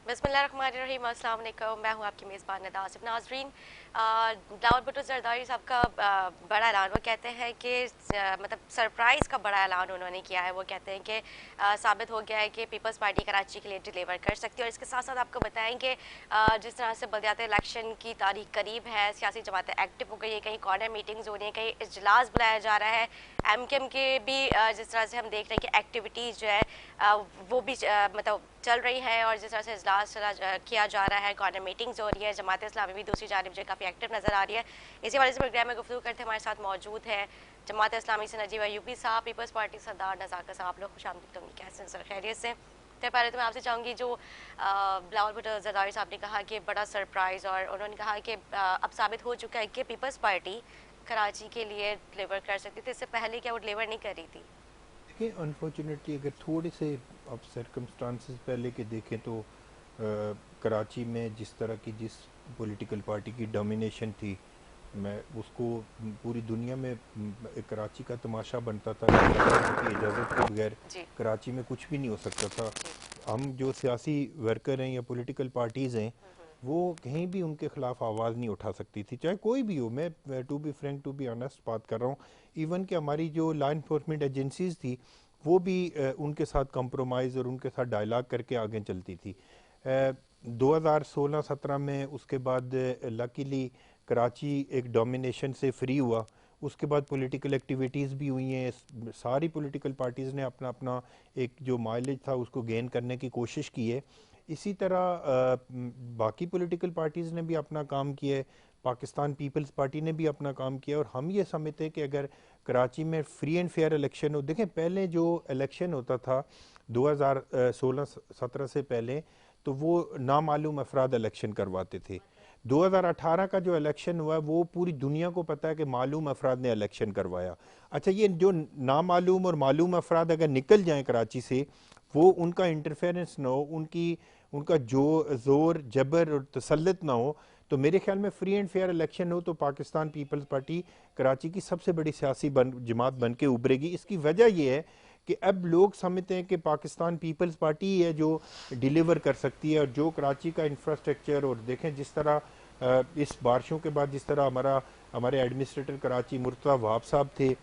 बिस्मिल्लाहिर्रहमानिर्रहीम, अस्सलाम वालेकुम। मैं हूँ आपकी मेज़बान नदा आसिफ। नाज़रीन, बिलावल भुट्टो ज़रदारी साहब का बड़ा ऐलान, वो कहते हैं कि मतलब सरप्राइज़ का बड़ा ऐलान उन्होंने किया है। वो कहते हैं कि साबित हो गया है कि पीपल्स पार्टी कराची के लिए डिलीवर कर सकती है। और इसके साथ साथ आपको बताएं कि जिस तरह से बलदियाती इलेक्शन की तारीख करीब है, सियासी जमातें एक्टिव हो गई है, कहीं कॉर्नर मीटिंग्स हो रही हैं, कहीं इजलास बुलाया जा रहा है। एमकेएम के भी जिस तरह से हम देख रहे हैं कि एक्टिविटीज़ जो है वो भी मतलब चल रही है, और जिस तरह से इजलास किया जा रहा है, कॉर्नर मीटिंग्स हो रही है, जमात इस्लामी भी दूसरी जानिब जो काफ़ी एक्टिव नज़र आ रही है। इसी वाले से प्रोग्राम में गुफ्तगू करते हमारे साथ मौजूद है जमात इस्लामी से नजीब यूपी साहब, पीपल्स पार्टी सरदार नज़ाकत साहब। आप लोग खुश आमदीद होंगी, कैसे हैं सर, खैरियत से? तो पहले तो मैं आपसे चाहूँगी, जो बिलावल भुट्टो ज़रदारी साहब ने कहा कि बड़ा सरप्राइज़, और उन्होंने कहा कि अब साबित हो चुका है कि पीपल्स पार्टी कराची के लिए डिलीवर कर सकती थी, इससे पहले क्या वो डिलीवर नहीं कर रही थी? देखिए, अनफॉर्चुनेटली अगर थोड़े से आप सर्कमस्टांसेस पहले के देखें तो कराची में जिस तरह की जिस पॉलिटिकल पार्टी की डोमिनेशन थी, मैं उसको पूरी दुनिया में कराची का तमाशा बनता था कि इजाज़त के बगैर जी कराची में कुछ भी नहीं हो सकता था। जी। हम जो सियासी वर्कर हैं या पॉलिटिकल पार्टीज़ हैं, वो कहीं भी उनके ख़िलाफ़ आवाज़ नहीं उठा सकती थी, चाहे कोई भी हो। मैं to be frank, to be honest बात कर रहा हूँ। इवन कि हमारी जो लॉ इन्फोर्समेंट एजेंसीज थी, वो भी उनके साथ कंप्रोमाइज़ और उनके साथ डायलॉग करके आगे चलती थी। 2016-17 में उसके बाद लकीली कराची एक डोमिनेशन से फ्री हुआ। उसके बाद पॉलिटिकल एक्टिविटीज़ भी हुई हैं, सारी पॉलिटिकल पार्टीज़ ने अपना अपना एक जो माइलेज था उसको गेन करने की कोशिश की है। इसी तरह बाकी पॉलिटिकल पार्टीज़ ने भी अपना काम किया है, पाकिस्तान पीपल्स पार्टी ने भी अपना काम किया। और हम ये समझते हैं कि अगर कराची में फ्री एंड फेयर इलेक्शन हो, देखें पहले जो इलेक्शन होता था 2016-17 से पहले, तो वो नामालूम अफराद इलेक्शन करवाते थे। 2018 का जो इलेक्शन हुआ वो पूरी दुनिया को पता है कि मालूम अफराद ने इलेक्शन करवाया। अच्छा, ये जो नामालूम और मालूम अफराद अगर निकल जाएं कराची से, वो उनका इंटरफेरेंस ना हो, उनका जो जोर जबर और तसल्लुत ना हो, तो मेरे ख्याल में फ्री एंड फेयर इलेक्शन हो तो पाकिस्तान पीपल्स पार्टी कराची की सबसे बड़ी सियासी जमात बन के उभरेगी। इसकी वजह यह है कि अब लोग समझते हैं कि पाकिस्तान पीपल्स पार्टी ही है जो डिलीवर कर सकती है। और जो कराची का इंफ्रास्ट्रक्चर, और देखें जिस तरह इस बारिशों के बाद जिस तरह हमारे एडमिनिस्ट्रेटर कराची मुर्तज़ा वहाब साहब थे,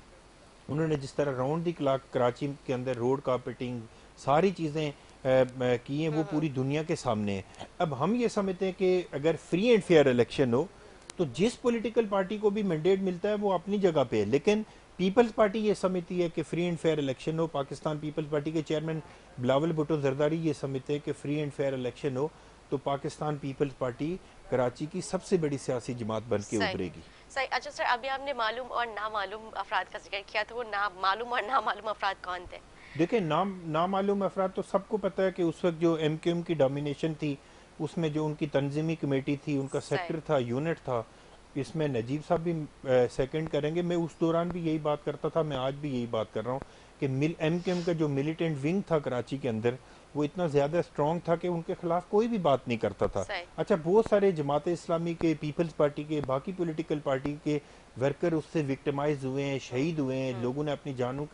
उन्होंने जिस तरह राउंड दी क्लॉक कराची के अंदर रोड कारपेटिंग सारी चीज़ें की हैं, वो पूरी दुनिया के सामने है। अब हम ये समझते हैं कि अगर फ्री एंड फेयर इलेक्शन हो तो जिस पॉलिटिकल पार्टी को भी मैंडेट मिलता है वो अपनी जगह पे है, लेकिन पीपल्स पार्टी ये समझती है कि फ्री एंड फेयर इलेक्शन हो। पाकिस्तान पीपल्स पार्टी के चेयरमैन बिलावल भुट्टो जरदारी ये समझते हैं कि फ्री एंड फेयर इलेक्शन हो तो पाकिस्तान पीपल्स पार्टी कराची की सबसे बड़ी सियासी जमात बन के सही उभरेगी। सही। अच्छा सर, अभी आपने मालूम और नामालूम अफराद का जिक्र किया, तो वो ना मालूम और नामालूम अफराद कौन थे? देखिए, नामालूम अफराद तो सबको पता है कि उस वक्त जो एमक्यूएम की डोमिनेशन थी, उसमें जो उनकी तंजीमी कमेटी थी, उनका सही। सेक्टर था, यूनिट था। इसमें नजीब साहब भी सेकंड करेंगे। मैं उस दौरान भी यही बात करता था, मैं आज भी यही बात कर रहा हूँ कि एमक्यूएम का जो मिलिटेंट विंग था कराची के अंदर, वो इतना ज़्यादा स्ट्रॉन्ग था कि उनके खिलाफ कोई भी बात नहीं करता था। सही। अच्छा, बहुत सारे जमात इस्लामी के, पीपल्स पार्टी के, बाकी पॉलिटिकल पार्टी के वर्कर उससे विक्टिमाइज हुए हैं, शहीद हुए हैं, लोगों ने अपनी जानों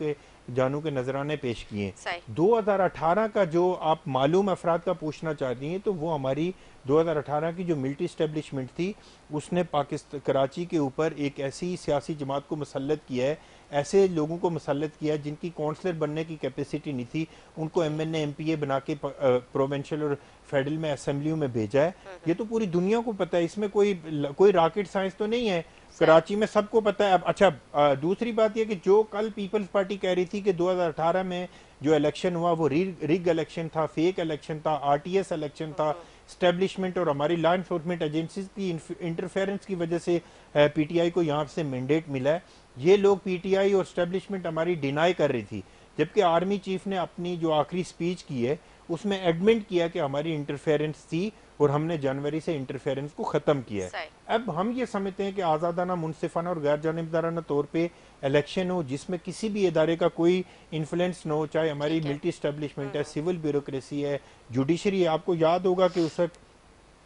के नजराने पेश किए हैं। सही। 2018 का जो आप मालूम अफराद का पूछना चाह रही हैं, तो वो हमारी 2018 की जो मिलिट्री स्टैब्लिशमेंट थी, उसने पाकिस्तान कराची के ऊपर एक ऐसी सियासी जमात को मुसल्लत किया है, ऐसे लोगों को मुसल्लत किया है जिनकी काउंसलर बनने की कैपेसिटी नहीं थी, उनको एमएनए एमपीए बना के प्रोविंशियल और फेडरल में असेंबलियों में भेजा है। ये तो पूरी दुनिया को पता है, इसमें कोई रॉकेट साइंस तो नहीं है। सही। कराची में सबको पता है। अब अच्छा, दूसरी बात यह कि जो कल पीपल्स पार्टी कह रही थी कि 2018 में जो इलेक्शन हुआ वो रिग इलेक्शन था, फेक इलेक्शन था, आरटीएस इलेक्शन था, स्टैब्लिशमेंट और हमारी लॉ इन्फोर्समेंट एजेंसीज की इंटरफेरेंस की वजह से पीटीआई को यहाँ से मैंडेट मिला है, ये लोग पीटीआई और स्टैब्लिशमेंट हमारी डिनाई कर रही थी। जबकि आर्मी चीफ ने अपनी जो आखिरी स्पीच की है उसमें एडमिट किया कि हमारी इंटरफेरेंस थी और हमने जनवरी से इंटरफेरेंस को ख़त्म किया है। सही। अब हम ये समझते हैं कि आज़ादाना, मुनसिफाना और गैर जानिबदाराना तौर पे इलेक्शन हो जिसमें किसी भी इदारे का कोई इन्फ्लुएंस न हो, चाहे हमारी ठीक है। मिलिट्री स्टैब्लिशमेंट है, सिविल ब्यूरोक्रेसी है, जुडिशरी है। आपको याद होगा कि उस वक्त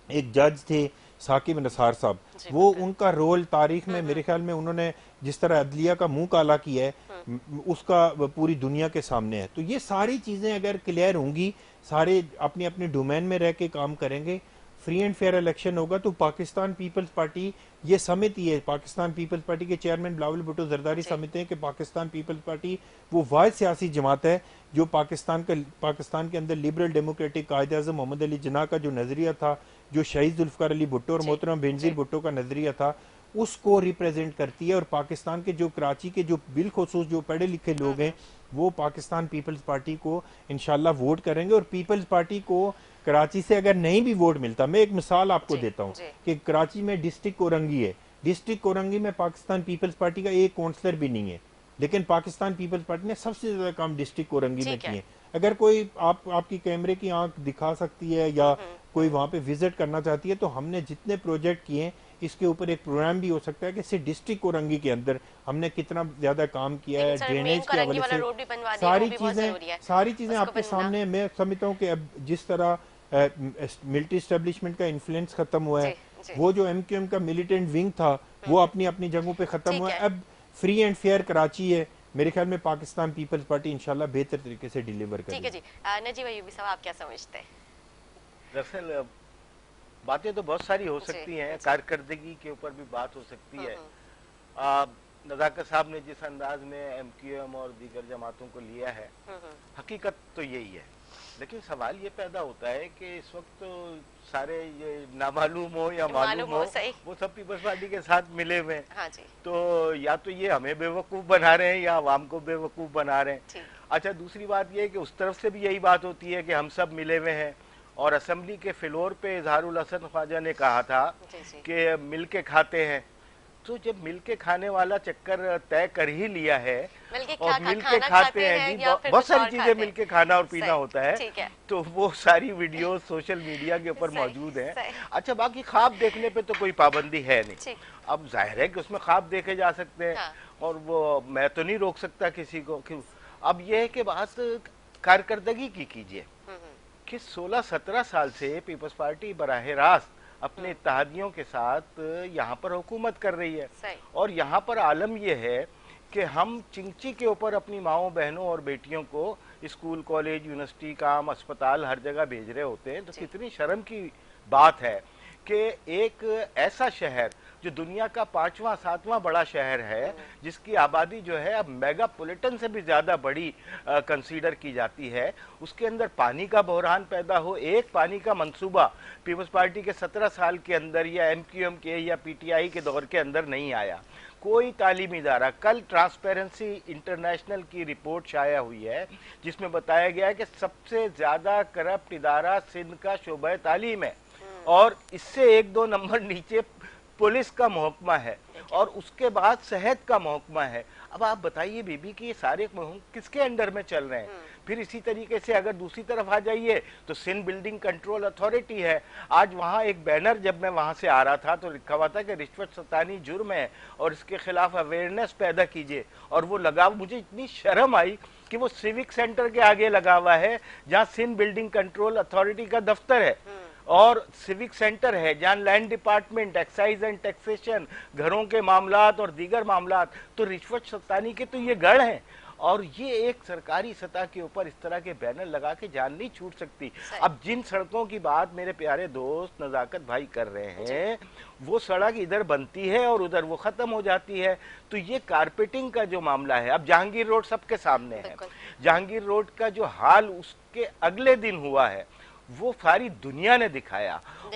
एक जज थे साकिब निसार साहब, जी वो बिल्कुल। उनका रोल तारीख में मेरे ख्याल में उन्होंने जिस तरह अदलिया का मुंह काला किया है उसका पूरी दुनिया के सामने है। तो ये सारी चीज़ें अगर क्लियर होंगी, सारे अपनी अपनी डोमेन में रह के काम करेंगे, फ्री एंड फेयर इलेक्शन होगा, तो पाकिस्तान पीपल्स पार्टी ये समझती है, पाकिस्तान पीपल्स पार्टी के चेयरमैन बिलावल भुट्टो जरदारी जी समझते हैं कि पाकिस्तान पीपल्स पार्टी वो वाहिद सियासी जमात है जो पाकिस्तान के अंदर लिबरल डेमोक्रेटिक कायद आज़म मोहम्मद अली जिन्ना का जो नज़रिया था, जो शहीद जुल्फ़िकार अली भुट्टो और जी मोहतरम बेनज़ीर जी। भुट्टो का नज़रिया था, उसको रिप्रेजेंट करती है। और पाकिस्तान के जो कराची के जो बिलखसूस जो पढ़े लिखे लोग हैं वो पाकिस्तान पीपल्स पार्टी को इंशाल्लाह वोट करेंगे। और पीपल्स पार्टी को कराची से अगर नहीं भी वोट मिलता, मैं एक मिसाल आपको जी देता हूँ जी। कि कराची में डिस्ट्रिक्ट कोरंगी है, डिस्ट्रिक्ट कोरंगी में पाकिस्तान पीपल्स पार्टी का एक काउंसलर भी नहीं है, लेकिन पाकिस्तान पीपल्स पार्टी ने सबसे ज्यादा काम डिस्ट्रिक्ट कोरंगी में ठीक है। किए। अगर कोई आपकी कैमरे की आंख दिखा सकती है या कोई वहां पे विजिट करना चाहती है, तो हमने जितने प्रोजेक्ट किए हैं इसके ऊपर एक प्रोग्राम भी हो सकता है कि सिर्फ डिस्ट्रिक्ट कोरंगी के अंदर हमने कितना ज्यादा काम किया लेकिन है सर मेन ड्रेनेज के करंगी हवाले वाला से। रोड भी बनवा दिया, वो भी बहुत जरूरी है, सारी चीजें उसको आपके बनना। सामने, मैं समझता हूँ कि अब जिस तरह मिलिट्री एस्टेब्लिशमेंट का इन्फ्लुएंस खत्म हुआ जी है, जी। वो जो एमक्यूएम का मिलिटेंट विंग था वो अपनी अपनी जगहों पे खत्म ठीक हुआ है। है। अब फ्री एंड फेयर कराची है, मेरे ख्याल में पाकिस्तान पीपल्स पार्टी इंशाल्लाह बेहतर तरीके से डिलीवर ठीक है करेगी। जी। नजीब अयूबी साहब आप क्या समझते हैं? दरअसल बातें तो बहुत सारी हो जी सकती हैं, जी। कारकर्दगी के ऊपर भी बात हो सकती है। आ, नज़ाकत साहब ने जिस अंदाज में एमक्यूएम और दीगर जमातों को लिया है, हकीकत तो यही है। लेकिन सवाल ये पैदा होता है कि इस वक्त तो सारे ये नामालूम हो या मालूम हो, सही। वो सब पीपल्स पार्टी के साथ मिले हुए हैं। हाँ जी। तो या तो ये हमें बेवकूफ़ बना रहे हैं या आवाम को बेवकूफ़ बना रहे हैं। ठीक। अच्छा, दूसरी बात ये है कि उस तरफ से भी यही बात होती है कि हम सब मिले हुए हैं। और असेंबली के फ्लोर पे इजहारुल हसन ख्वाजा ने कहा था जी जी। कि मिल के खाते हैं। तो जब मिल के खाने वाला चक्कर तय कर ही लिया है और मिल के खाते हैं जी, बहुत सारी चीजें मिल के खाना और पीना होता है, ठीक है। तो वो सारी वीडियो सोशल मीडिया के ऊपर सही, मौजूद हैं। सही। अच्छा, बाकी ख्वाब देखने पे तो कोई पाबंदी है नहीं। ठीक। अब जाहिर है कि उसमें ख्वाब देखे जा सकते हैं। हाँ। और वो मैं तो नहीं रोक सकता किसी को कि अब ये है कि बात कारकर्दगी की कीजिए कि 16-17 साल से पीपल्स पार्टी बराह रास्त अपने इत्तेहादियों के साथ यहाँ पर हुकूमत कर रही है। सही। और यहाँ पर आलम यह है कि हम चिंची के ऊपर अपनी माओ बहनों और बेटियों को स्कूल, कॉलेज, यूनिवर्सिटी, काम, अस्पताल हर जगह भेज रहे होते हैं। तो कितनी शर्म की बात है कि एक ऐसा शहर जो दुनिया का 5वां 7वां बड़ा शहर है, जिसकी आबादी जो है अब मेगापोलिटन से भी ज्यादा बड़ी कंसीडर की जाती है, उसके अंदर पानी का बहरान पैदा हो। एक पानी का मंसूबा पीपल्स पार्टी के 17 साल के अंदर या एमक्यूएम के या पीटीआई के दौर के अंदर नहीं आया। कोई तालीमी इदारा, कल ट्रांसपेरेंसी इंटरनेशनल की रिपोर्ट शाया हुई है जिसमें बताया गया है कि सबसे ज्यादा करप्ट इदारा सिंध का शोबा तालीम है और इससे 1-2 नंबर नीचे पुलिस का महकमा है और उसके बाद सेहत का महकमा है। अब आप बताइए बीबी कि ये सारे महकमे किसके अंडर में चल रहे हैं? फिर इसी तरीके से अगर दूसरी तरफ आ जाइए तो सिंध बिल्डिंग कंट्रोल अथॉरिटी है। आज वहाँ एक बैनर जब मैं वहाँ से आ रहा था तो लिखा हुआ था कि रिश्वत सतानी जुर्म है और इसके खिलाफ अवेयरनेस पैदा कीजिए। और वो लगा, मुझे इतनी शर्म आई कि वो सिविक सेंटर के आगे लगा हुआ है जहाँ सिंध बिल्डिंग कंट्रोल अथॉरिटी का दफ्तर है और सिविक सेंटर है जहाँ land department, excise and taxation, घरों के मामलात और दीगर मामलात। तो रिश्वत सत्तानी के तो ये गढ़ हैं और ये एक सरकारी सतह के ऊपर इस तरह के बैनर लगा के जान नहीं छूट सकती। अब जिन सड़कों की बात मेरे प्यारे दोस्त नजाकत भाई कर रहे हैं, वो सड़क इधर बनती है और उधर वो खत्म हो जाती है। तो ये कारपेटिंग का जो मामला है, अब जहांगीर रोड सबके सामने है। जहांगीर रोड का जो हाल उसके अगले दिन हुआ है वो सारी दुनिया ने दिखाया,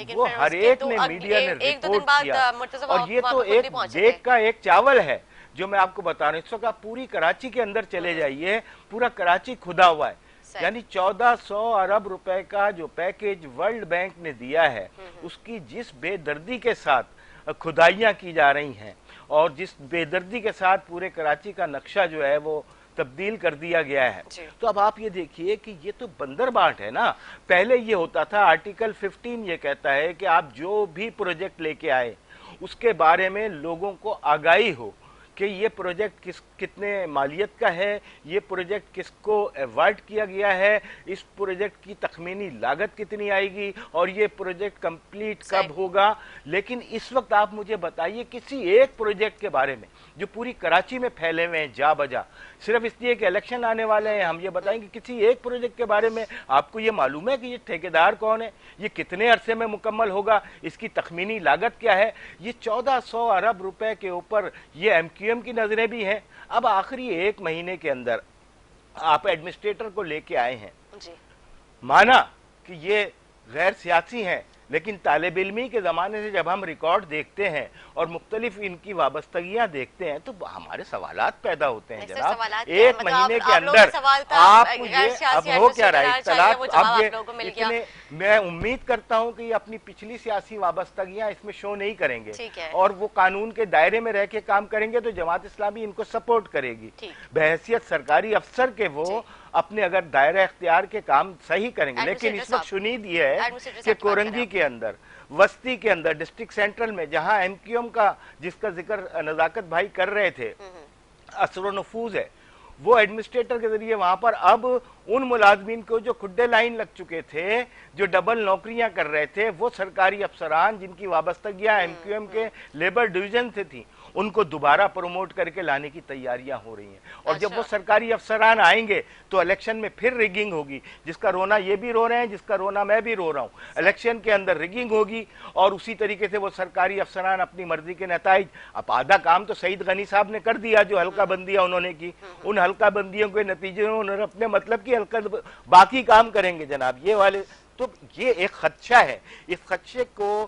वो हर एक ने मीडिया ने रिपोर्ट किया। और ये तो एक देख का एक चावल है जो मैं आपको बता रहा हूँ। इस वक्त आप पूरी कराची के अंदर चले जाइए, पूरा कराची खुदा हुआ है। यानी 1400 अरब रुपए का जो पैकेज वर्ल्ड बैंक ने दिया है, उसकी जिस बेदर्दी के साथ खुदाइयां की जा रही हैं और जिस बेदर्दी के साथ पूरे कराची का नक्शा जो है वो तब्दील कर दिया गया है, तो अब आप ये देखिए कि ये तो बंदर बाट है ना। पहले ये होता था, आर्टिकल 15 ये कहता है कि आप जो भी प्रोजेक्ट लेके आए उसके बारे में लोगों को आगाही हो कि ये प्रोजेक्ट कितने मालियत का है, ये प्रोजेक्ट किसको अवॉर्ड किया गया है, इस प्रोजेक्ट की तखमीनी लागत कितनी आएगी और ये प्रोजेक्ट कंप्लीट कब होगा। लेकिन इस वक्त आप मुझे बताइए किसी एक प्रोजेक्ट के बारे में जो पूरी कराची में फैले हुए हैं जा बजा, सिर्फ इसलिए कि इलेक्शन आने वाले हैं हम ये बताएंगे, किसी एक प्रोजेक्ट के बारे में आपको ये मालूम है कि ये ठेकेदार कौन है, ये कितने अरसे में मुकम्मल होगा, इसकी तखमीनी लागत क्या है। ये 1400 अरब रुपए के ऊपर ये एमक्यूएम की नजरें भी हैं। अब आखिरी 1 महीने के अंदर आप एडमिनिस्ट्रेटर को लेके आए हैं जी। माना कि ये गैर सियासी हैं, लेकिन तालिब इल्मी के ज़माने से जब हम रिकॉर्ड देखते हैं और मुख्तलिफ इनकी वाबस्तगियाँ देखते हैं तो हमारे सवालात पैदा होते हैं जनाब। 1 महीने के अंदर आप मुझे अब हो क्या रहा है इख्तलाफ, अब ये इतने, मैं उम्मीद करता हूं कि ये अपनी पिछली सियासी वाबस्तगियाँ इसमें शो नहीं करेंगे और वो कानून के दायरे में रह के काम करेंगे तो जमात इस्लामी इनको सपोर्ट करेगी। बहैसियत सरकारी अफसर के वो अपने अगर दायरा इख्तियार के काम सही करेंगे। लेकिन इस वक्त शुनीद ये है कि कोरंगी के अंदर, वस्ती के अंदर, डिस्ट्रिक्ट सेंट्रल में जहां एमक्यूएम का जिसका जिक्र नजाकत भाई कर रहे थे असर व नफूज है, वो एडमिनिस्ट्रेटर के जरिए वहां पर अब उन मुलाजमीन को जो खुड्डे लाइन लग चुके थे, जो डबल नौकरियां कर रहे थे, वो सरकारी अफसरान जिनकी वाबस्तगियां एमक्यूएम के लेबर डिवीजन से थी, उनको दोबारा प्रमोट करके लाने की तैयारियां हो रही हैं। और जब वो सरकारी अफसरान आएंगे तो इलेक्शन में फिर रिगिंग होगी, जिसका रोना ये भी रो रहे हैं, जिसका रोना मैं भी रो रहा हूं। इलेक्शन के अंदर रिगिंग होगी और उसी तरीके से वो सरकारी अफसरान अपनी मर्जी के नताइज, अब आधा काम तो सईद गनी साहब ने कर दिया जो हल्का बंदियां उन्होंने की, उन हल्का बंदियों के नतीजे में उन्होंने अपने मतलब की हल्का बाकी काम करेंगे जनाब ये वाले। तो ये एक खदशा है, इस खदशे को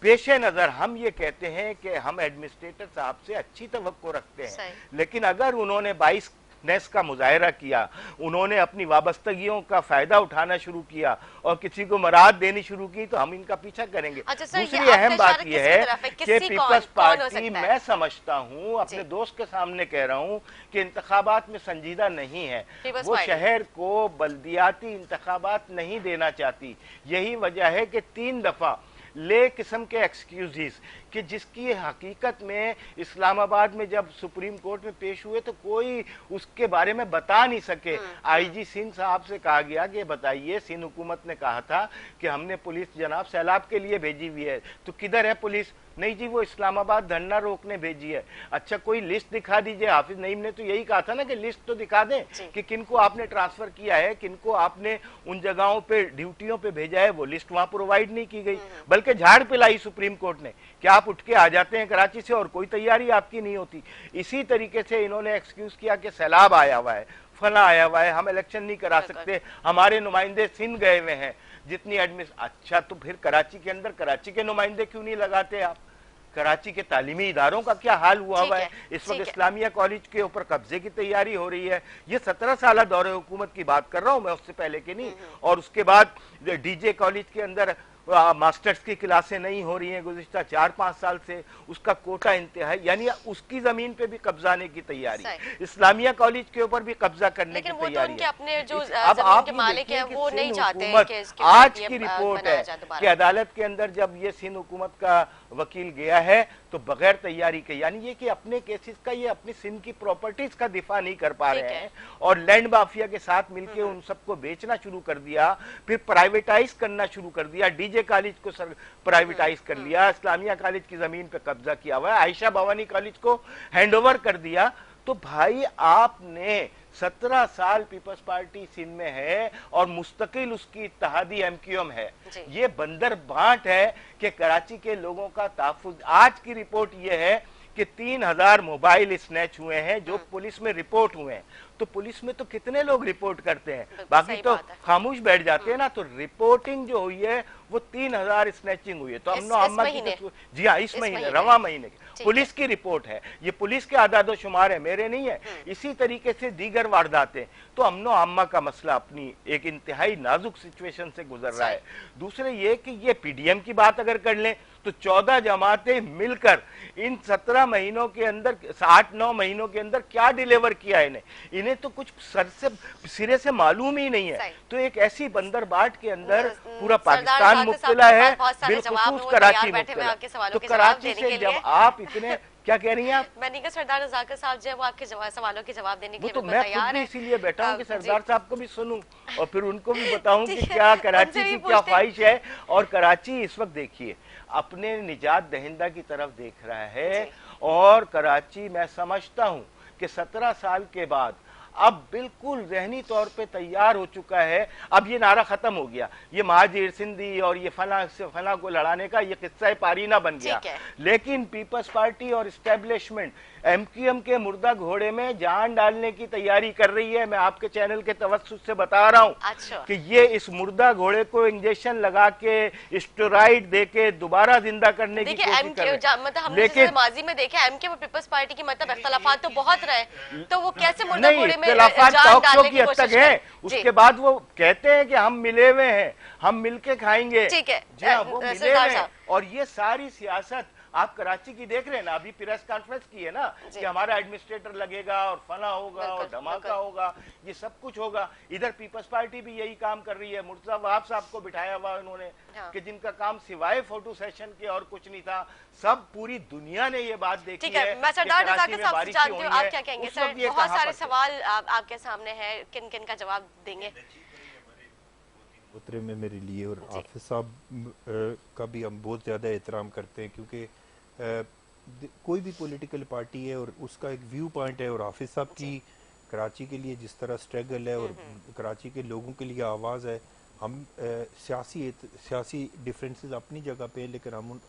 पेशे नजर हम ये कहते हैं कि हम एडमिनिस्ट्रेटर साहब से अच्छी तवक्को रखते हैं, लेकिन अगर उन्होंने 22 का मुजाहरा किया, उन्होंने अपनी वाबस्तगियों का फायदा उठाना शुरू किया और किसी को मराद देनी शुरू की तो हम इनका पीछा करेंगे। दूसरी अहम बात यह है कि पीपल्स पार्टी, मैं समझता हूं, अपने दोस्त के सामने कह रहा हूं कि इंतखाबात में संजीदा नहीं है, वो शहर को बल्दियाती इंतखाबात नहीं देना चाहती। यही वजह है कि 3 दफा ले किस्म के एक्सक्यूजेस कि जिसकी हकीकत में इस्लामाबाद में जब सुप्रीम कोर्ट में पेश हुए तो कोई उसके बारे में बता नहीं सके। आईजी सिंध साहब से कहा गया कि बताइए, सिंध हुकूमत ने कहा था कि हमने पुलिस जनाब सैलाब के लिए भेजी हुई है, तो किधर है पुलिस? नहीं जी, वो इस्लामाबाद धरना रोकने भेजी है। अच्छा कोई लिस्ट दिखा दीजिए। हाफिज नईम ने तो यही कहा था ना कि लिस्ट तो दिखा दें कि किनको आपने ट्रांसफर किया है, किनको आपने उन जगहों पे ड्यूटियों पे भेजा है। वो लिस्ट वहां प्रोवाइड नहीं की गई, बल्कि झाड़ पिलाई सुप्रीम कोर्ट ने कि आप उठ के आ जाते हैं कराची से और कोई तैयारी आपकी नहीं होती। इसी तरीके से इन्होंने एक्सक्यूज किया कि सैलाब आया हुआ है, फला आया हुआ है, हम इलेक्शन नहीं करा सकते, हमारे नुमाइंदे सिंध गए हुए हैं। जितनी अच्छा तो फिर कराची के अंदर कराची के नुमाइंदे क्यों नहीं लगाते आप? कराची के तालीमी इदारों का क्या हाल हुआ हुआ है? इस वक्त इस्लामिया कॉलेज के ऊपर कब्जे की तैयारी हो रही है। ये 17 साल दौरे हुकूमत की बात कर रहा हूं मैं, उससे पहले की नहीं। और उसके बाद डीजे कॉलेज के अंदर मास्टर्स की क्लासें नहीं हो रही हैं गुज़िश्ता 4-5 साल से, उसका कोटा इंतहा, यानी उसकी जमीन पे भी कब्जाने की तैयारी, इस्लामिया कॉलेज के ऊपर भी कब्जा करने की तैयारी है। अपने जो अब आप के मालिक हैं वो नहीं चाहते हैं कि इसके आज की रिपोर्ट है कि अदालत के अंदर जब ये सिंध हुकूमत का वकील गया है तो बगैर तैयारी के, यानी ये कि अपने केसेस का, ये अपनी सिंध की प्रॉपर्टीज का दिफा नहीं कर पा रहे हैं और लैंड माफिया के साथ मिलकर उन सबको बेचना शुरू कर दिया, फिर प्राइवेटाइज करना शुरू कर दिया। डीजे कॉलेज को प्राइवेटाइज कर लिया, इस्लामिया कॉलेज की जमीन पे कब्जा किया हुआ है, आयशा भवानी कॉलेज को हैंडओवर कर दिया। तो भाई आपने 17 साल पीपल्स पार्टी सिंध में है और मुस्तकिल उसकी इत्तेहादी एमक्यूएम है। ये बंदर बांट है कि कराची के लोगों का तहफ्फुज। आज की रिपोर्ट ये है कि 3000 मोबाइल स्नैच हुए हैं जो पुलिस में रिपोर्ट हुए हैं। तो पुलिस में तो कितने लोग रिपोर्ट करते हैं, बाकी तो खामोश बैठ जाते हैं ना। तो रिपोर्टिंग जो हुई है वो 3000 स्नैचिंग हुई है। तो अमनो अम्मा की, जी हाँ, इस महीने रवा महीने की पुलिस की रिपोर्ट है, ये पुलिस के आदादो शुमार है, मेरे नहीं है। इसी तरीके से दीगर वारदातें। तो अमनो अम्मा का मसला अपनी एक इंतहाई नाजुक सिचुएशन से गुजर रहा है। दूसरे ये कि ये पीडीएम की बात अगर कर लें तो 14 जमातें मिलकर इन 17 महीनों के अंदर, 8-9 महीनों के अंदर क्या डिलीवर किया इन्हें तो कुछ सर से सिरे से मालूम ही नहीं है। तो एक ऐसी बंदर बाट के अंदर पूरा पाकिस्तान मुब्तला है, बिलखुसूस कराची मुब्तला। तो कराची से जब आप इतने क्या कह रही हैं आप? मैंने कहा सरदार रजाकर साहब जो है वो आपके सवालों के जवाब देने के वो लिए तो बिल्कुल मैं तैयार खुद भी है। इसीलिए बैठा हूँ कि जी, सरदार साहब को भी सुनूं और फिर उनको भी बताऊं कि ठीक है, क्या उनसे कराची भी की क्या पूछते हैं। ख्वाहिश है। और कराची इस वक्त देखिए अपने निजात दहिंदा की तरफ देख रहा है। जी। और कराची मैं समझता हूं कि 17 साल के बाद अब बिल्कुल ज़हनी तौर पे तैयार हो चुका है। अब ये नारा खत्म हो गया, ये महाजीर सिंधी और ये फला से फला को लड़ाने का ये किस्सा पारीना बन गया। ठीक है। लेकिन पीपल्स पार्टी और एस्टेब्लिशमेंट एमक्यूएम के मुर्दा घोड़े में जान डालने की तैयारी कर रही है। मैं आपके चैनल के तवज्जुह से बता रहा हूं अच्छा। कि ये इस मुर्दा घोड़े को इंजेक्शन लगा के स्टेरॉइड दे के दोबारा जिंदा करने की देखिए कोशिश कर रहे हैं। मतलब हमने जैसे लेकिन माजी में देखा एमके और पीपल्स पार्टी की मतलब इख्तलाफात तो बहुत रहे, तो वो कैसे मुर्दा नहीं, घोड़े में इख्तिलाफात जान टॉक शो डालने की की हद कोशिश तक है। कर। जी, उसके बाद वो कहते हैं कि हम मिले हुए हैं, हम मिलके खाएंगे। ठीक है। जी हाँ, वो मिले सरदार हुए हैं। साहब। और ये सारी सियासत आप कराची की देख रहे हैं ना, अभी प्रेस कॉन्फ्रेंस की है ना जी। कि हमारा एडमिनिस्ट्रेटर लगेगा और फना होगा और बिल्कुल, धमाका बिल्कुल। होगा, ये सब कुछ होगा। इधर पीपल्स पार्टी भी यही काम कर रही है। मुर्तजा वहाब साहब को बिठाया हुआ उन्होंने हाँ। कि जिनका काम सिवाय फोटो सेशन के और कुछ नहीं था। सब पूरी दुनिया ने ये बात देखी ठीक है। है मैं कि सरदार कराची रजाकर में साहब से बारिश जानती हूँ होनी आप है। क्या कहेंगे उस सर, वक्त ये बहुत कहाँ सारे पर थे? सवाल आपके सामने हैं, किन किन का जवाब देंगे? उतरे में मेरे लिए और जी। हाफिज साहब का भी हम बहुत ज़्यादा एहतराम करते हैं, क्योंकि कोई भी पॉलिटिकल पार्टी है और उसका एक व्यू पॉइंट है, और हाफिज साहब की कराची के लिए जिस तरह स्ट्रगल है और कराची के लोगों के लिए आवाज़ है। हम सियासी डिफरेंसेस अपनी जगह पे हैं, लेकिन हम